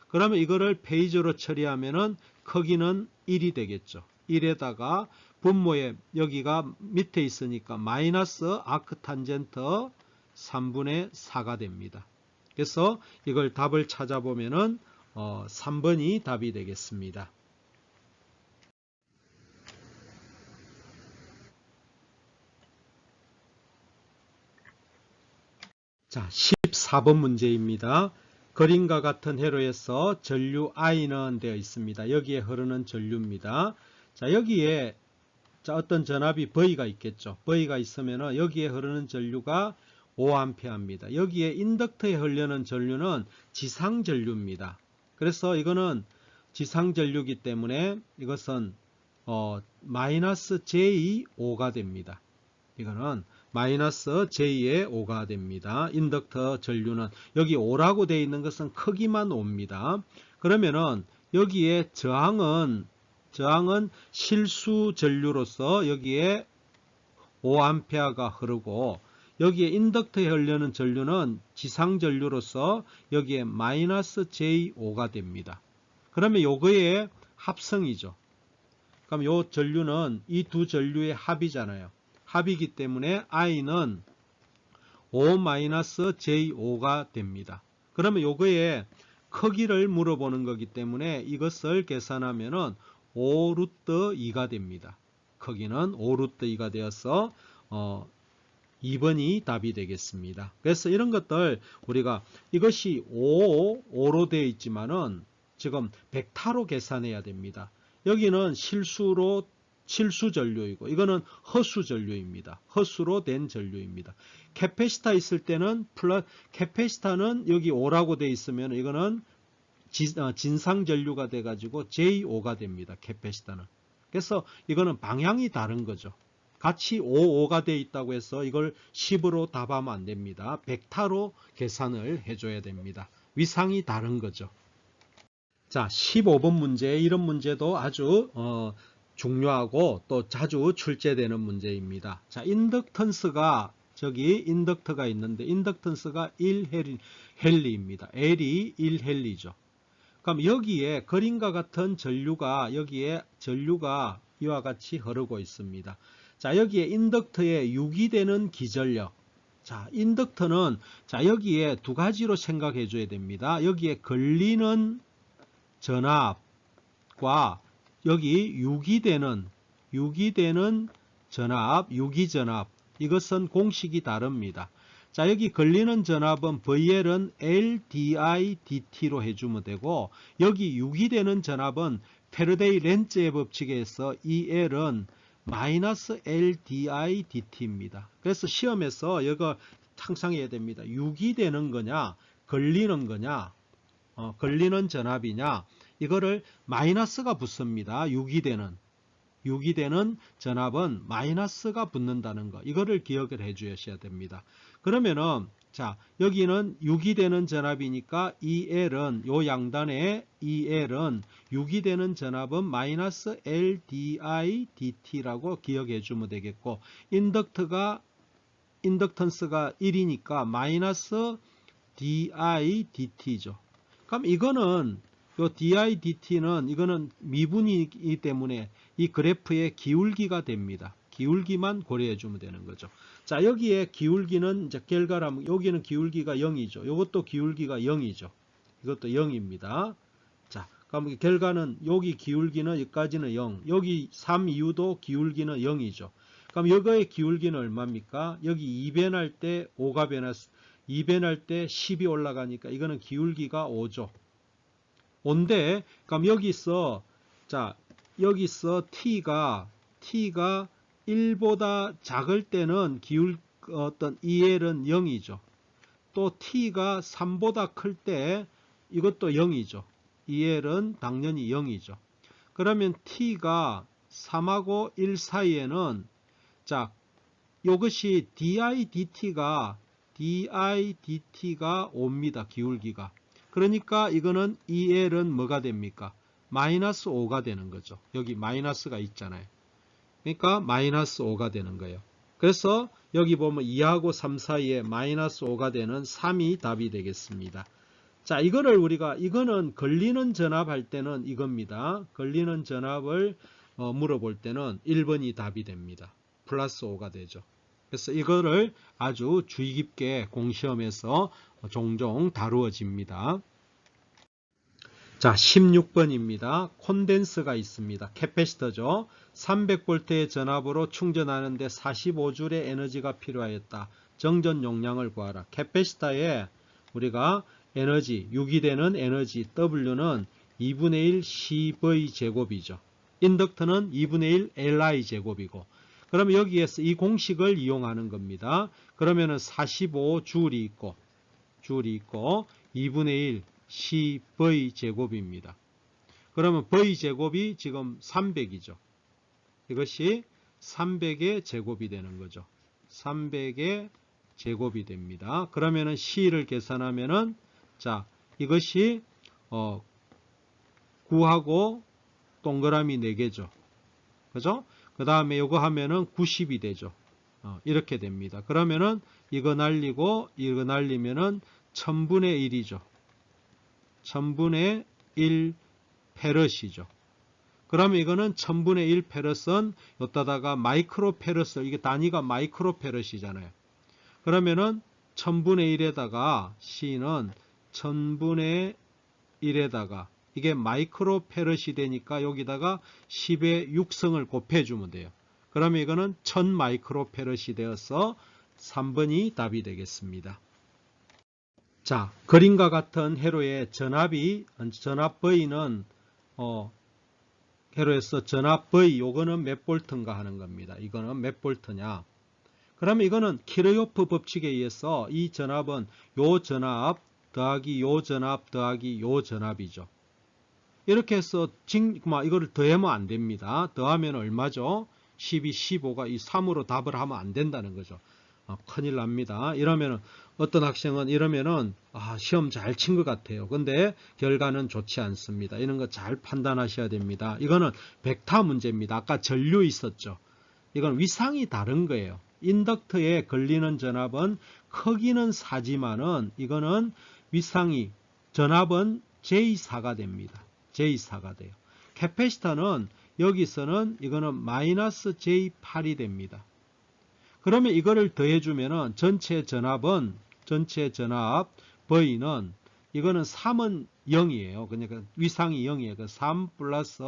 그러면 이거를 페이저로 처리하면은 크기는 1이 되겠죠. 1에다가 분모에 여기가 밑에 있으니까 마이너스 아크 탄젠터 3분의 4가 됩니다. 그래서 이걸 답을 찾아보면은 3번이 답이 되겠습니다. 자, 14번 문제입니다. 그림과 같은 회로에서 전류 I는 되어 있습니다. 여기에 흐르는 전류입니다. 자, 여기에 어떤 전압이 V가 있겠죠. V가 있으면 여기에 흐르는 전류가 5A입니다. 여기에 인덕터에 흐르는 전류는 지상전류입니다. 그래서 이거는 지상전류이기 때문에 이것은 마이너스 J5가 됩니다. 이거는 마이너스 J의 5가 됩니다. 인덕터 전류는 여기 5라고 되어 있는 것은 크기만 5입니다. 그러면은 여기에 저항은 실수 전류로서 여기에 5A가 흐르고 여기에 인덕터에 흐르는 전류는 지상 전류로서 여기에 마이너스 J5가 됩니다. 그러면 요거의 합성이죠. 그럼 요 전류는 이 두 전류의 합이잖아요. 합이기 때문에 I는 5-J5가 됩니다. 그러면 요거의 크기를 물어보는 거기 때문에 이것을 계산하면은 5루트 2가 됩니다. 크기는 5루트 2가 되어서 2번이 답이 되겠습니다. 그래서 이런 것들 우리가 이것이 5로 되어 있지만은 지금 벡터로 계산해야 됩니다. 여기는 실수 전류이고 이거는 허수 전류입니다. 허수로 된 전류입니다. 캐패시터 있을 때는 캐패시터는 여기 5라고 되어 있으면 이거는 진상 전류가 돼 가지고 J5가 됩니다. 캐패시터는. 그래서 이거는 방향이 다른 거죠. 같이 5가 되어 있다고 해서 이걸 10으로 답하면 안 됩니다. 벡터로 계산을 해줘야 됩니다. 위상이 다른 거죠. 자, 15번 문제, 이런 문제도 아주 중요하고 또 자주 출제되는 문제입니다. 자, 인덕턴스가 저기 인덕터가 있는데 인덕턴스가 1헨리입니다. L이 1헨리죠. 그럼 여기에 그림과 같은 여기에 전류가 이와 같이 흐르고 있습니다. 자, 여기에 인덕터에 유기되는 기전력. 자, 인덕터는 자, 여기에 두 가지로 생각해 줘야 됩니다. 여기에 걸리는 전압과 여기 유기되는 전압, 유기전압, 이것은 공식이 다릅니다. 자, 여기 걸리는 전압은 VL은 LdI/dt로 해주면 되고 여기 유기되는 전압은 페르데이 렌츠의 법칙에 의해서 EL은 마이너스 LdI/dt입니다. 그래서 시험에서 이거 항상 해야 됩니다. 유기되는 거냐, 걸리는 거냐, 걸리는 전압이냐, 이거를 마이너스가 붙습니다. 유기되는 전압은 마이너스가 붙는다는 거, 이거를 기억을 해 주셔야 됩니다. 그러면은 자, 여기는 유기되는 전압이니까 EL은 요 양단의 EL은 유기되는 전압은 마이너스 LdI/dt라고 기억해 주면 되겠고 인덕턴스가 1이니까 마이너스 dI/dt죠. 그럼 이거는 요 dI/dt는 이거는 미분이기 때문에 이 그래프의 기울기가 됩니다. 기울기만 고려해 주면 되는 거죠. 자, 여기에 기울기는 이제 결과라면 여기는 기울기가 0이죠. 이것도 기울기가 0이죠. 이것도 0입니다. 자, 그럼 결과는 여기 기울기는 여기까지는 0. 여기 3 이후도 기울기는 0이죠. 그럼 여기의 기울기는 얼마입니까? 여기 2변할 때 5가 변했어. 2변할 때 10이 올라가니까 이거는 기울기가 5죠. 5인데 그럼 여기서 자, 여기서 t가 1보다 작을 때는 어떤 EL은 0이죠. 또 t가 3보다 클 때 이것도 0이죠. EL은 당연히 0이죠. 그러면 t가 3하고 1 사이에는 자, 이것이 dI/dt가 5입니다. 기울기가. 그러니까 이거는 EL은 뭐가 됩니까? 마이너스 5가 되는 거죠. 여기 마이너스가 있잖아요. 그러니까 마이너스 5가 되는 거예요. 그래서 여기 보면 2하고 3 사이에 마이너스 5가 되는 3이 답이 되겠습니다. 자, 이거는 걸리는 전압 할 때는 이겁니다. 걸리는 전압을 물어볼 때는 1번이 답이 됩니다. 플러스 5가 되죠. 그래서 이거를 아주 주의 깊게 공시험에서 종종 다루어집니다. 자, 16번입니다. 콘덴서가 있습니다. 캐패시터죠. 300V의 전압으로 충전하는데 45줄의 에너지가 필요하였다. 정전 용량을 구하라. 캐패시터에 우리가 에너지, 유기되는 에너지 W는 2분의 1 CV 제곱이죠. 인덕터는 2분의 1 LI 제곱이고 그러면 여기에서 이 공식을 이용하는 겁니다. 그러면은 45줄이 있고 2분의 1 CV 제곱입니다. 그러면 V 제곱이 지금 300이죠. 이것이 300의 제곱이 되는 거죠. 300의 제곱이 됩니다. 그러면은 C를 계산하면은 자, 이것이 9하고 동그라미 4개죠. 그죠? 그 다음에 이거 하면은 90이 되죠. 이렇게 됩니다. 그러면은 이거 날리고 이거 날리면은 1000분의 1이죠. 1000분의 1 페럿이죠. 그러면 이거는 1000분의 1 페럿은 여기다가 마이크로 페럿을, 이게 단위가 마이크로 페럿이잖아요. 그러면은 1000분의 1에다가 C는 1000분의 1에다가 이게 마이크로 페럿이 되니까 여기다가 10의 6승을 곱해주면 돼요. 그러면 이거는 1000 마이크로 페럿이 되어서 3번이 답이 되겠습니다. 자, 그림과 같은 회로의 전압 V는 회로에서 전압 V 요거는 몇 볼트인가 하는 겁니다. 이거는 몇 볼트냐? 그러면 이거는 키르요프 법칙에 의해서 이 전압은 요 전압 더하기 요 전압 더하기 요 전압이죠. 이렇게 해서 이거를 더하면 안 됩니다. 더하면 얼마죠? 12, 15가 이 3으로 답을 하면 안 된다는 거죠. 큰일 납니다. 이러면은 어떤 학생은 이러면은 시험 잘 친 것 같아요. 근데 결과는 좋지 않습니다. 이런 거 잘 판단하셔야 됩니다. 이거는 벡터 문제입니다. 아까 전류 있었죠. 이건 위상이 다른 거예요. 인덕터에 걸리는 전압은 크기는 4지만은 이거는 위상이 전압은 J4가 됩니다. J4가 돼요. 캐패시터는 여기서는 이거는 마이너스 J8이 됩니다. 그러면 이거를 더해주면은 전체 전압 V는 이거는 3은 0이에요. 그러니까 위상이 0이에요. 3 플러스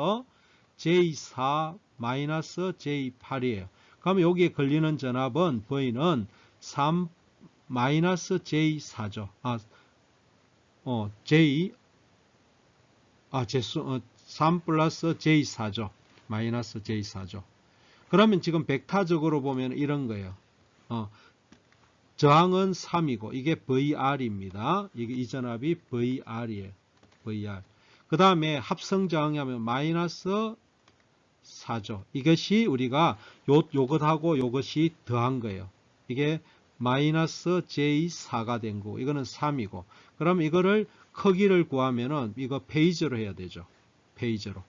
J4 마이너스 J8이에요. 그러면 여기에 걸리는 전압은 V는 3 마이너스 J4죠. 3 플러스 J4죠. 마이너스 J4죠. 그러면 지금 벡터적으로 보면 이런 거예요. 저항은 3이고 이게 VR입니다. 이 전압이 VR이에요. VR. 그 다음에 합성 저항이 하면 마이너스 4죠. 이것이 우리가 요것하고 요것이 더한 거예요. 이게 마이너스 J4가 된 거고 이거는 3이고 그럼 이거를 크기를 구하면은 이거 페이지로 해야 되죠. 페이지로.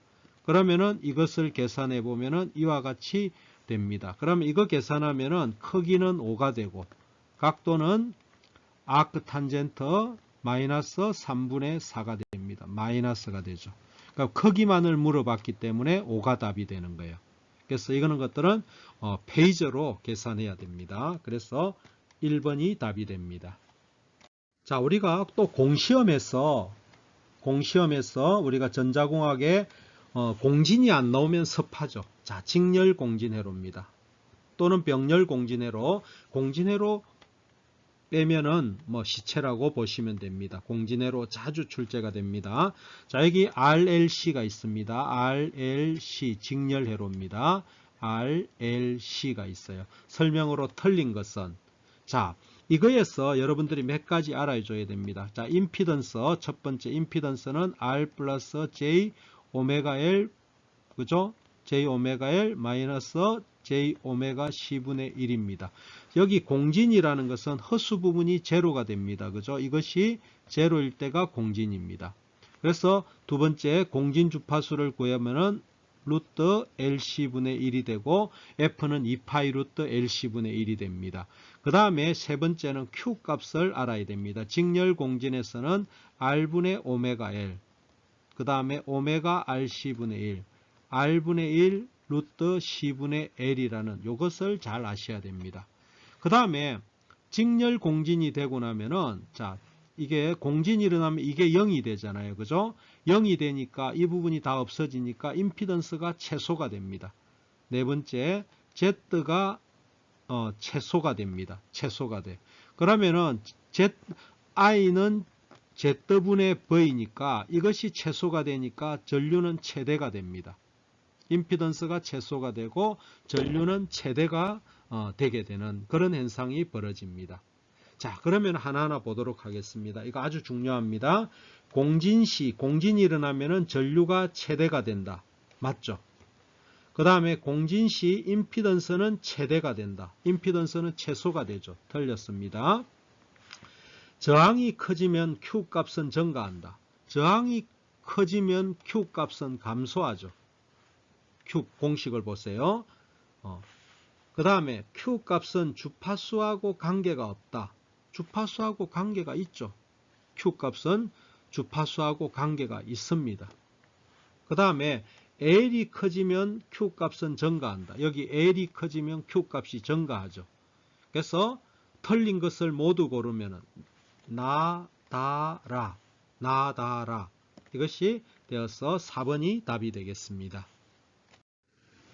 그러면은 이것을 계산해 보면은 이와 같이 됩니다. 그러면 이거 계산하면은 크기는 5가 되고 각도는 아크 탄젠트 마이너스 3분의 4가 됩니다. 마이너스가 되죠. 그러니까 크기만을 물어봤기 때문에 5가 답이 되는 거예요. 그래서 이거는 것들은 페이저로 계산해야 됩니다. 그래서 1번이 답이 됩니다. 자, 우리가 또 공시험에서 우리가 전자공학에 공진이 안 나오면 섭하죠. 자, 직렬 공진회로입니다. 또는 병렬 공진회로, 공진회로 빼면은 시체라고 보시면 됩니다. 공진회로 자주 출제가 됩니다. 자, 여기 RLC가 있습니다. RLC 직렬회로입니다. RLC가 있어요. 설명으로 틀린 것은 자, 이거에서 여러분들이 몇 가지 알아줘야 됩니다. 자, 임피던스 첫 번째 임피던스는 R 플러스 J 오메가 L 그죠? J 오메가 L 마이너스 J 오메가 C분의 1입니다. 여기 공진이라는 것은 허수 부분이 제로가 됩니다. 그죠? 이것이 제로일 때가 공진입니다. 그래서 두 번째 공진 주파수를 구하면은 루트 LC분의 1이 되고 F는 2파이 루트 LC분의 1이 됩니다. 그 다음에 세 번째는 Q 값을 알아야 됩니다. 직렬 공진에서는 R분의 오메가 L 그 다음에 오메가 RC분의 1 R분의 1 루트 C분의 L이라는 이것을 잘 아셔야 됩니다. 그 다음에 직렬 공진이 되고 나면은 자 이게 공진이 일어나면 이게 0이 되잖아요. 그죠? 0이 되니까 이 부분이 다 없어지니까 임피던스가 최소가 됩니다. 네 번째 Z가 최소가 됩니다. 최소가 돼. 그러면은 I는 Z분의 V니까 이것이 최소가 되니까 전류는 최대가 됩니다. 임피던스가 최소가 되고 전류는 최대가 되게 되는 그런 현상이 벌어집니다. 자, 그러면 하나하나 보도록 하겠습니다. 이거 아주 중요합니다. 공진시, 공진이 일어나면은 전류가 최대가 된다. 맞죠? 그 다음에 공진시 임피던스는 최대가 된다. 임피던스는 최소가 되죠. 틀렸습니다. 저항이 커지면 Q 값은 증가한다. 저항이 커지면 Q 값은 감소하죠. Q 공식을 보세요. 그 다음에 Q 값은 주파수하고 관계가 없다. 주파수하고 관계가 있죠. Q 값은 주파수하고 관계가 있습니다. 그 다음에 L이 커지면 Q 값은 증가한다. 여기 L이 커지면 Q 값이 증가하죠. 그래서 틀린 것을 모두 고르면 나다라, 나다라 이것이 되어서 4번이 답이 되겠습니다.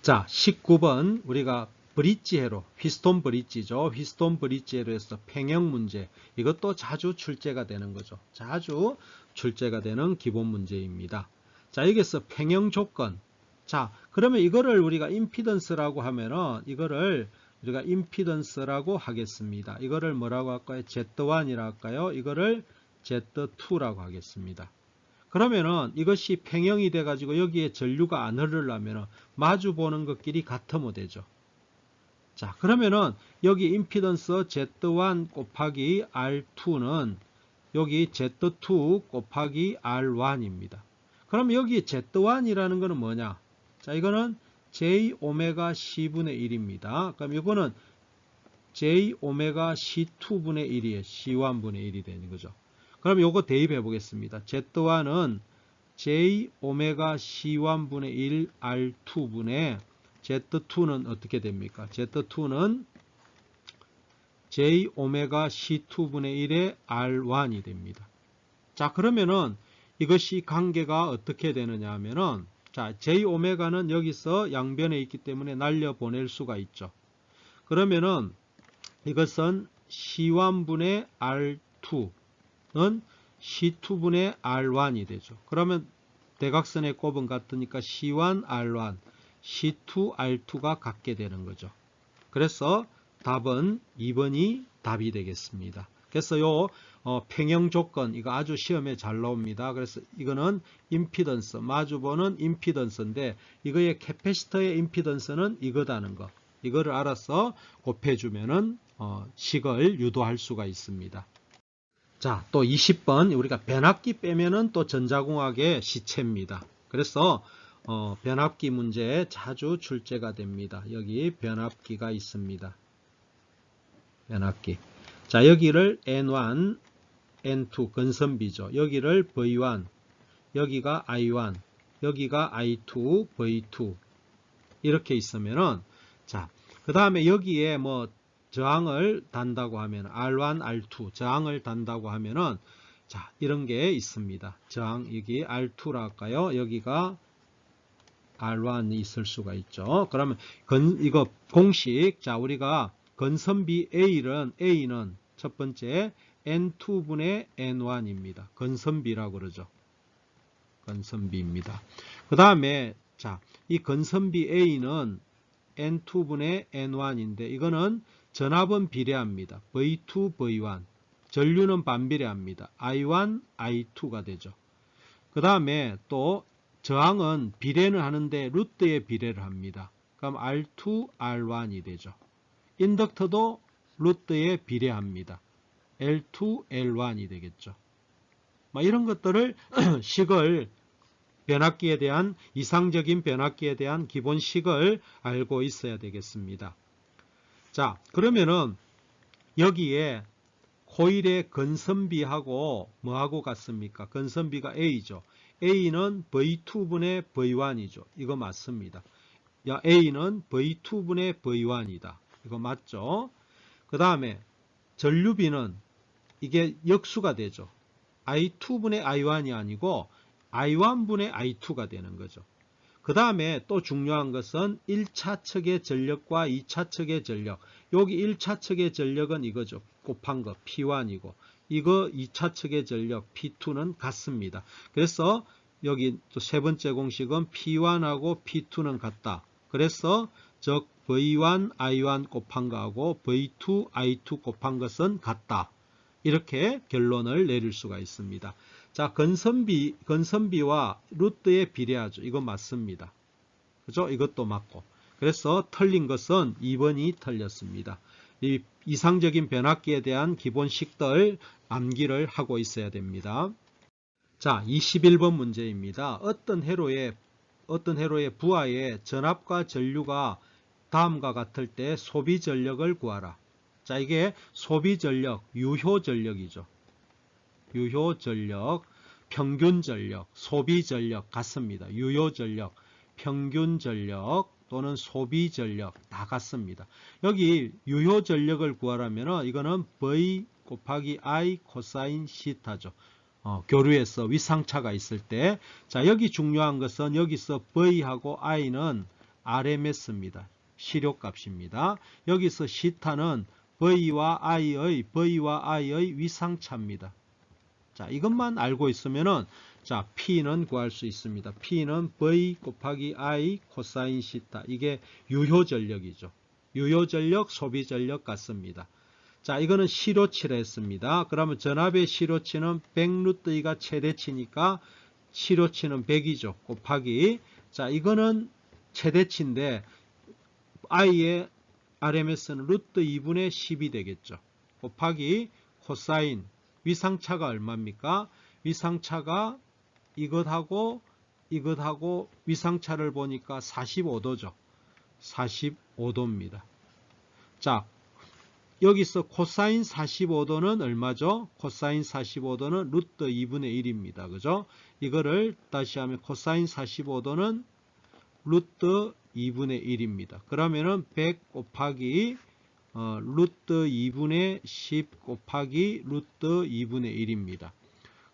자, 19번 우리가 브릿지 회로, 휘스톤 브릿지죠. 휘스톤 브릿지 회로에서 평형 문제. 이것도 자주 출제가 되는 거죠. 자주 출제가 되는 기본 문제입니다. 자, 여기서 평형 조건. 자, 그러면 이거를 우리가 임피던스라고 하면은 이거를 우리가 임피던스라고 하겠습니다. 이거를 뭐라고 할까요? Z1이라고 할까요? 이거를 Z2라고 하겠습니다. 그러면은 이것이 평형이 돼 가지고 여기에 전류가 안 흐르려면 마주 보는 것끼리 같으면 되죠. 자, 그러면은 여기 임피던스 Z1 곱하기 R2는 여기 Z2 곱하기 R1입니다. 그럼 여기 Z1이라는 것은 뭐냐? 자, 이거는 J 오메가 C분의 1입니다. 그럼 이거는 J 오메가 C2분의 1이에요. C1분의 1이 되는 거죠. 그럼 요거 대입해 보겠습니다. Z1은 J 오메가 C1분의 1 R2분의 Z2는 어떻게 됩니까? Z2는 J 오메가 C2분의 1의 R1이 됩니다. 자, 그러면은 이것이 관계가 어떻게 되느냐 하면은 자, J 오메가는 여기서 양변에 있기 때문에 날려 보낼 수가 있죠. 그러면은 이것은 C1분의 R2는 C2분의 R1이 되죠. 그러면 대각선의 곱은 같으니까 C1 R1, C2 R2가 같게 되는 거죠. 그래서 답은 2번이 답이 되겠습니다. 그래서 요 평형 조건 이거 아주 시험에 잘 나옵니다. 그래서 이거는 임피던스, 마주보는 임피던스인데 이거의 캐패시터의 임피던스는 이거다는 거. 이거를 알아서 곱해주면은 식을 유도할 수가 있습니다. 자, 또 20번 우리가 변압기 빼면은 또 전자공학의 시체입니다. 그래서 변압기 문제에 자주 출제가 됩니다. 여기 변압기가 있습니다. 변압기. 자, 여기를 N1, N2 건선비죠. 여기를 V1, 여기가 I1, 여기가 I2, V2 이렇게 있으면은 자, 그 다음에 여기에 뭐 저항을 단다고 하면 R1, R2 저항을 단다고 하면은 자, 이런 게 있습니다. 저항 여기 R2라 할까요? 여기가 R1이 있을 수가 있죠. 그러면 이거 공식 자, 우리가 건선비 A는 첫 번째 N2분의 N1입니다. 건선비라고 그러죠. 건선비입니다. 그 다음에 자, 이 건선비 A는 N2분의 N1인데 이거는 전압은 비례합니다. V2, V1. 전류는 반비례합니다. I1, I2가 되죠. 그 다음에 또 저항은 비례는 하는데 루트에 비례를 합니다. 그럼 R2, R1이 되죠. 인덕터도 루트에 비례합니다. L2, L1이 되겠죠. 이런 것들을 식을 변압기에 대한 이상적인 변압기에 대한 기본식을 알고 있어야 되겠습니다. 자, 그러면은 여기에 코일의 건선비하고 뭐하고 같습니까? 건선비가 A죠. A는 V2분의 V1이죠. 이거 맞습니다. A는 V2분의 V1이다. 이거 맞죠? 그 다음에 전류비는 이게 역수가 되죠. I2분의 I1이 아니고 I1분의 I2가 되는 거죠. 그 다음에 또 중요한 것은 1차 측의 전력과 2차 측의 전력. 여기 1차 측의 전력은 이거죠. 곱한 거 P1이고 이거 2차 측의 전력 P2는 같습니다. 그래서 여기 또 세 번째 공식은 P1하고 P2는 같다. 그래서 즉 V1, I1 곱한 거하고 V2, I2 곱한 것은 같다. 이렇게 결론을 내릴 수가 있습니다. 자, 건선비와 루트에 비례하죠. 이거 맞습니다. 그죠? 이것도 맞고. 그래서 틀린 것은 2번이 틀렸습니다. 이 이상적인 변압기에 대한 기본식들 암기를 하고 있어야 됩니다. 자, 21번 문제입니다. 어떤 회로의 부하의 전압과 전류가 다음과 같을 때 소비 전력을 구하라. 자, 이게 소비 전력, 유효 전력이죠. 유효 전력, 평균 전력, 소비 전력 같습니다. 유효 전력, 평균 전력 또는 소비 전력 다 같습니다. 여기 유효 전력을 구하라면 이거는 V 곱하기 I 코사인 시타죠. 교류에서 위상차가 있을 때. 자, 여기 중요한 것은 여기서 V하고 I는 RMS입니다. 시료값입니다. 여기서 시타는 V와 I의 위상차입니다. 자, 이것만 알고 있으면은 자, P는 구할 수 있습니다. P는 V 곱하기 I 코사인 시타. 이게 유효 전력이죠. 유효 전력, 소비 전력 같습니다. 자, 이거는 시료치를 했습니다. 그러면 전압의 시료치는 100루트가 최대치니까 시료치는 100이죠. 곱하기. 자, 이거는 최대치인데 I의 RMS는 루트 2분의 10이 되겠죠. 곱하기 코사인. 위상차가 얼마입니까? 위상차가 이것하고 위상차를 보니까 45도죠. 45도입니다. 자, 여기서 코사인 45도는 얼마죠? 코사인 45도는 루트 2분의 1입니다. 그죠? 이거를 다시 하면 코사인 45도는 루트 2분의 1입니다. 그러면은 100 곱하기 루트 2분의 10 곱하기 루트 2분의 1입니다.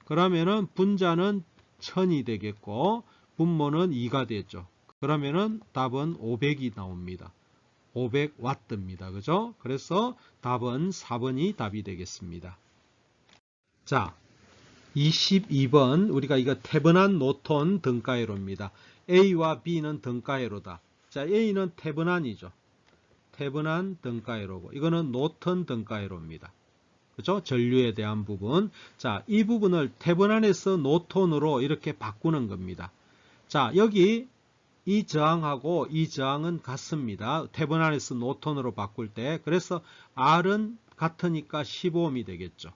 그러면은 분자는 1000이 되겠고 분모는 2가 되죠. 그러면은 답은 500이 나옵니다. 500와트입니다. 그죠? 그래서 답은 4번이 답이 되겠습니다. 자, 22번 우리가 이거 태분한 노톤 등가회로입니다. A와 B는 등가회로다. 자, A는 태분한이죠. 태분한 등가회로고 이거는 노턴 등가회로입니다. 그죠? 전류에 대한 부분. 자, 이 부분을 태분한에서 노톤으로 이렇게 바꾸는 겁니다. 자, 여기 이 저항하고 이 저항은 같습니다. 태분한에서 노톤으로 바꿀 때. 그래서 R은 같으니까 15ohm이 되겠죠.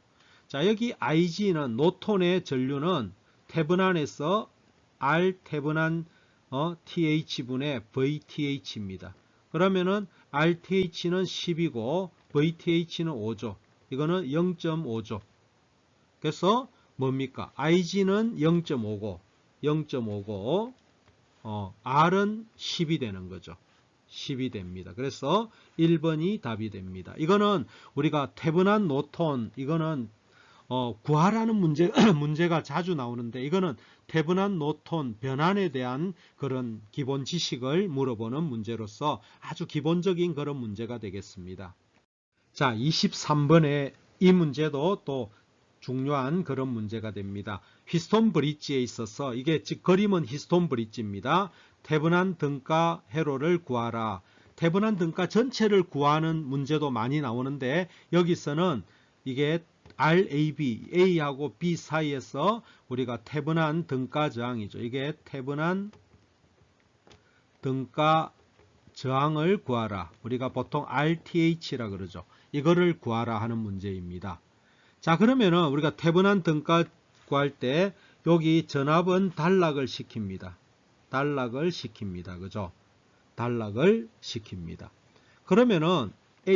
자, 여기 IG는 노톤의 전류는 태분한에서 R 태분한 TH분의 VTH입니다. 그러면은 RTH는 10이고 VTH는 5죠. 이거는 0.5죠. 그래서 뭡니까? IG는 0.5고 R은 10이 되는 거죠. 10이 됩니다. 그래서 1번이 답이 됩니다. 이거는 우리가 태분한 노톤 이거는 구하라는 문제가 자주 나오는데 이거는 태분한 노톤 변환에 대한 그런 기본 지식을 물어보는 문제로서 아주 기본적인 그런 문제가 되겠습니다. 자, 23번에 이 문제도 또 중요한 그런 문제가 됩니다. 휘스톤 브릿지에 있어서 이게 즉 그림은 휘스톤 브릿지입니다. 태분한 등가 회로를 구하라. 태분한 등가 전체를 구하는 문제도 많이 나오는데 여기서는 이게 RAB, A하고 B 사이에서 우리가 태분한 등가 저항이죠. 이게 태분한 등가 저항을 구하라. 우리가 보통 RTH라 그러죠. 이거를 구하라 하는 문제입니다. 자, 그러면은 우리가 태분한 등가 구할 때 여기 전압은 단락을 시킵니다. 단락을 시킵니다. 그죠? 단락을 시킵니다. 그러면은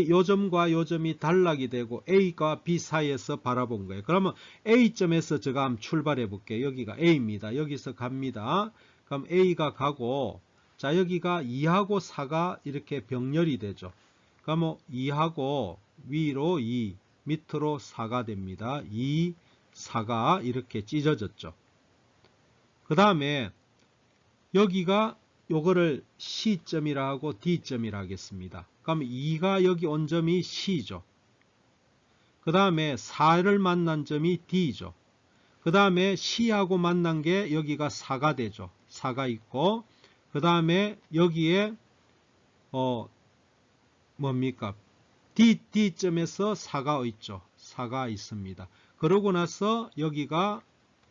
요 점과 요 점이 단락이 되고 A과 B 사이에서 바라본 거예요. 그러면 A점에서 제가 한번 출발해 볼게요. 여기가 A입니다. 여기서 갑니다. 그럼 A가 가고 자, 여기가 2하고 4가 이렇게 병렬이 되죠. 그러면 2하고 위로 2, 밑으로 4가 됩니다. 2, 4가 이렇게 찢어졌죠. 그 다음에 여기가 요거를 C점이라 하고 D점이라 하겠습니다. 그럼 2가 여기 온 점이 C죠. 그 다음에 4를 만난 점이 D죠. 그 다음에 C하고 만난 게 여기가 4가 되죠. 4가 있고 그 다음에 여기에 뭡니까? D점에서 4가 있죠. 4가 있습니다. 그러고 나서 여기가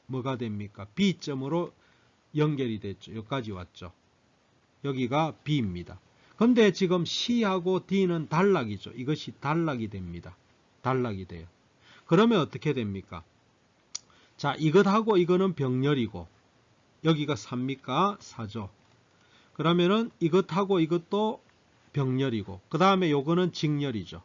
뭐가 됩니까? B점으로 연결이 됐죠. 여기까지 왔죠. 여기가 B입니다. 근데 지금 C하고 D는 단락이죠. 이것이 단락이 됩니다. 단락이 돼요. 그러면 어떻게 됩니까? 자, 이것하고 이거는 병렬이고 여기가 4입니까? 4죠. 그러면은 이것하고 이것도 병렬이고 그 다음에 요거는 직렬이죠.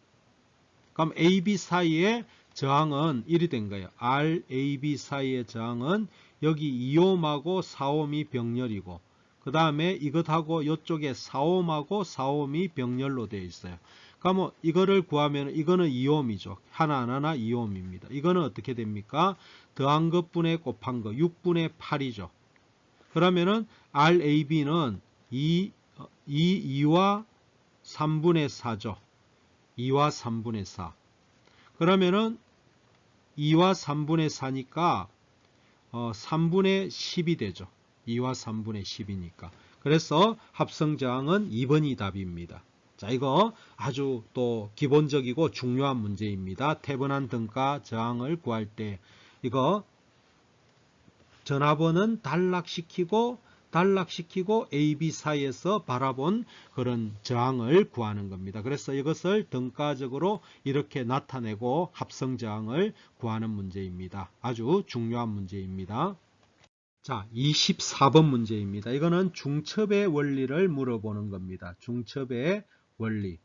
그럼 AB 사이의 저항은 1이 된 거예요. R, AB 사이의 저항은 여기 2옴하고 4옴이 병렬이고 그 다음에 이것하고 이쪽에 4옴하고 4옴이 병렬로 되어 있어요. 그러면 이거를 구하면 이거는 2옴이죠. 하나하나 2옴입니다. 이거는 어떻게 됩니까? 더한 것분의 곱한 거 6분의 8이죠. 그러면은 RAB는 2와 3분의 4죠. 2와 3분의 4. 그러면은 2와 3분의 4니까 3분의 10이 되죠. 2와 3분의 10이니까. 그래서 합성저항은 2번이 답입니다. 자, 이거 아주 또 기본적이고 중요한 문제입니다. 태분한 등가 저항을 구할 때 이거 전압원은 단락시키고 AB 사이에서 바라본 그런 저항을 구하는 겁니다. 그래서 이것을 등가적으로 이렇게 나타내고 합성저항을 구하는 문제입니다. 아주 중요한 문제입니다. 자, 24번 문제입니다. 이거는 중첩의 원리를 물어보는 겁니다. 중첩의 원리.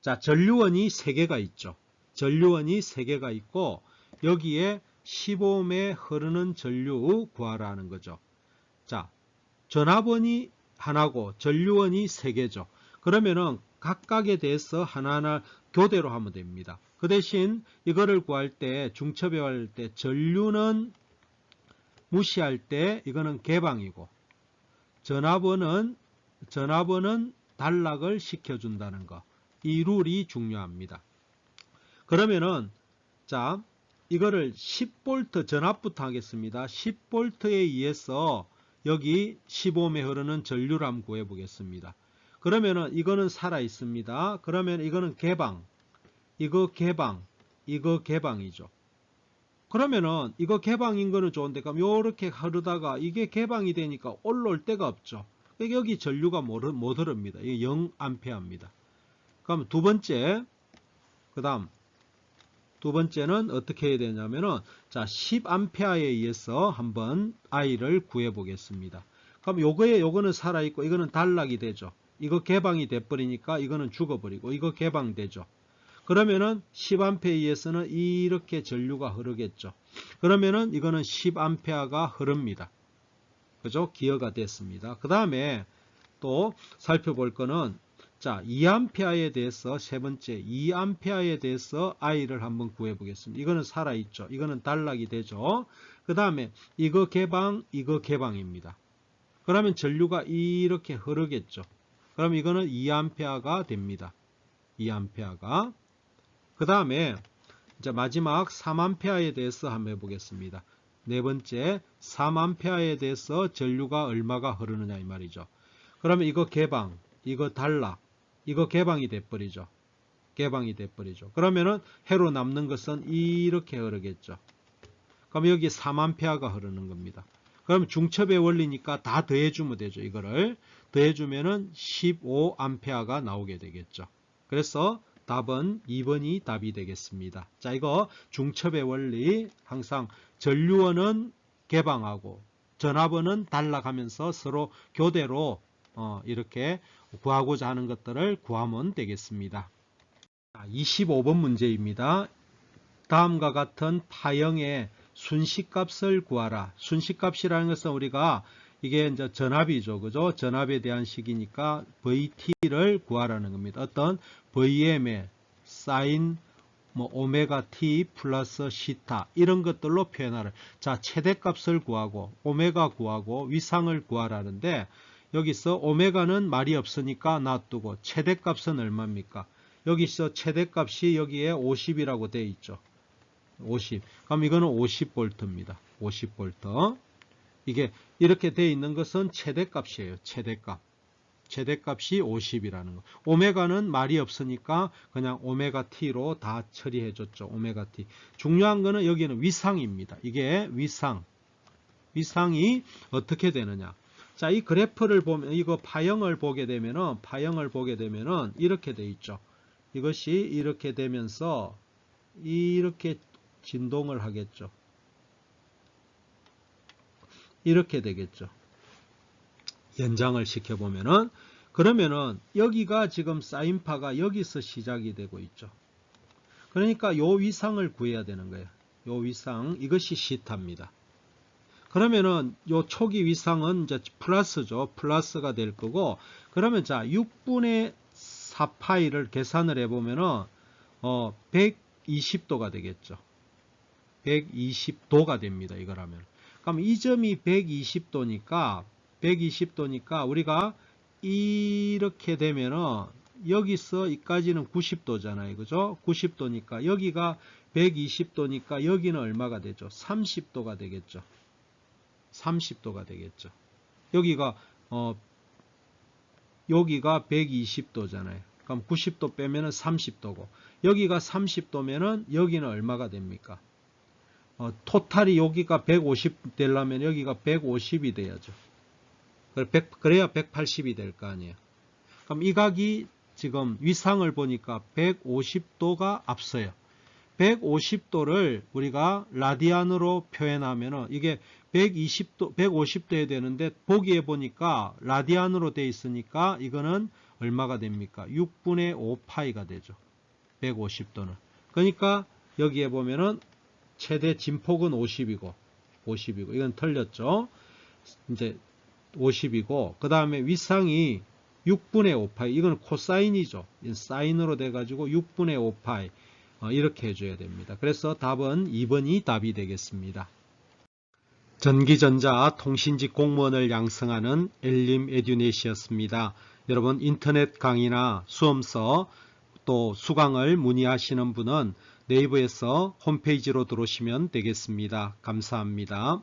자, 전류원이 3개가 있죠. 전류원이 3개가 있고 여기에 15옴에 흐르는 전류 구하라는 거죠. 자, 전압원이 하나고 전류원이 3개죠. 그러면은 각각에 대해서 하나하나 교대로 하면 됩니다. 그 대신 이거를 구할 때 중첩에 할 때 전류는 무시할 때 이거는 개방이고 전압원은 단락을 시켜준다는 거. 이 룰이 중요합니다. 그러면은 자 이거를 10V 전압부터 하겠습니다. 10V에 의해서 여기 15옴에 흐르는 전류를 한번 구해 보겠습니다. 그러면은 이거는 살아 있습니다. 그러면 이거는 개방, 이거 개방이죠. 그러면은 이거 개방인 거는 좋은데 그럼 요렇게 흐르다가 이게 개방이 되니까 올라올 데가 없죠. 여기 전류가 못 흐릅니다. 이게 0A입니다. 그럼 두 번째는 어떻게 해야 되냐면은 자 10A에 의해서 한번 I를 구해 보겠습니다. 그럼 요거는 살아 있고 이거는 단락이 되죠. 이거 개방이 돼 버리니까 이거는 죽어 버리고 이거 개방되죠. 그러면은 10A에 의해서는 이렇게 전류가 흐르겠죠. 그러면은 이거는 10A가 흐릅니다. 그죠? 기여가 됐습니다. 그 다음에 또 살펴볼 거는 자, 2A에 대해서 세 번째 2A에 대해서 I를 한번 구해 보겠습니다. 이거는 살아있죠. 이거는 단락이 되죠. 그 다음에 이거 개방입니다. 그러면 전류가 이렇게 흐르겠죠. 그럼 이거는 2A가 됩니다. 2A가. 그 다음에 이제 마지막 3A에 대해서 한번 해보겠습니다. 네 번째 3A에 대해서 전류가 얼마가 흐르느냐 이 말이죠. 그러면 이거 개방, 이거 단락, 이거 개방이 돼버리죠. 그러면은 해로 남는 것은 이렇게 흐르겠죠. 그럼 여기 3A가 흐르는 겁니다. 그럼 중첩의 원리니까 다 더해주면 되죠. 이거를 더해주면은 15A가 나오게 되겠죠. 그래서 답은 2번이 답이 되겠습니다. 자, 이거 중첩의 원리 항상 전류원은 개방하고 전압원은 단락하면서 서로 교대로 이렇게 구하고자 하는 것들을 구하면 되겠습니다. 25번 문제입니다. 다음과 같은 파형의 순식값을 구하라. 순식값이라는 것은 우리가 이게 이제 전압이죠. 그죠? 전압에 대한 식이니까 VT를 구하라는 겁니다. 어떤 VM의 사인 오메가 T 플러스 시타 이런 것들로 표현하라. 자, 최대값을 구하고 오메가 구하고 위상을 구하라는데 여기서 오메가는 말이 없으니까 놔두고 최대값은 얼마입니까? 여기서 최대값이 여기에 50이라고 되어 있죠. 50. 그럼 이거는 50V입니다. 50V. 이게 이렇게 되어 있는 것은 최대값이에요. 최대값이 50이라는 거. 오메가는 말이 없으니까 그냥 오메가 T로 다 처리해 줬죠. 오메가 T. 중요한 거는 여기는 위상입니다. 이게 위상이 어떻게 되느냐. 자, 이 그래프를 보면, 이거 파형을 보게 되면은, 이렇게 돼 있죠. 이것이 이렇게 되면서, 이렇게 진동을 하겠죠. 이렇게 되겠죠. 연장을 시켜보면은, 그러면은, 여기가 지금 사인파가 여기서 시작이 되고 있죠. 그러니까 요 위상을 구해야 되는 거예요. 요 위상, 이것이 시타입니다. 그러면은 요 초기 위상은 이제 플러스죠. 플러스가 될 거고, 그러면 자 6분의 4파이를 계산을 해보면은 120도가 되겠죠. 120도가 됩니다. 이거라면. 그럼 이 점이 120도니까 우리가 이렇게 되면은 여기서 여기까지는 90도잖아요. 그죠? 90도니까 여기가 120도니까 여기는 얼마가 되죠? 30도가 되겠죠. 30도가 되겠죠. 여기가 120도잖아요. 그럼 90도 빼면은 30도고, 여기가 30도면은 여기는 얼마가 됩니까? 토탈이 여기가 150 되려면 여기가 150이 돼야죠. 그래야 180이 될 거 아니에요. 그럼 이 각이 지금 위상을 보니까 150도가 앞서요. 150도를 우리가 라디안으로 표현하면은 이게 150도에 되는데, 보기에 보니까 라디안으로 되어 있으니까 이거는 얼마가 됩니까? 6분의 5파이가 되죠. 150도는. 그러니까 여기에 보면은 최대 진폭은 50이고, 이건 틀렸죠. 이제 50이고, 그 다음에 위상이 6분의 5파이, 이건 코사인이죠. 사인으로 돼가지고 6분의 5파이. 이렇게 해줘야 됩니다. 그래서 답은 2번이 답이 되겠습니다. 전기전자 통신직 공무원을 양성하는 엘림 에듀넷이었습니다. 여러분 인터넷 강의나 수험서 또 수강을 문의하시는 분은 네이버에서 홈페이지로 들어오시면 되겠습니다. 감사합니다.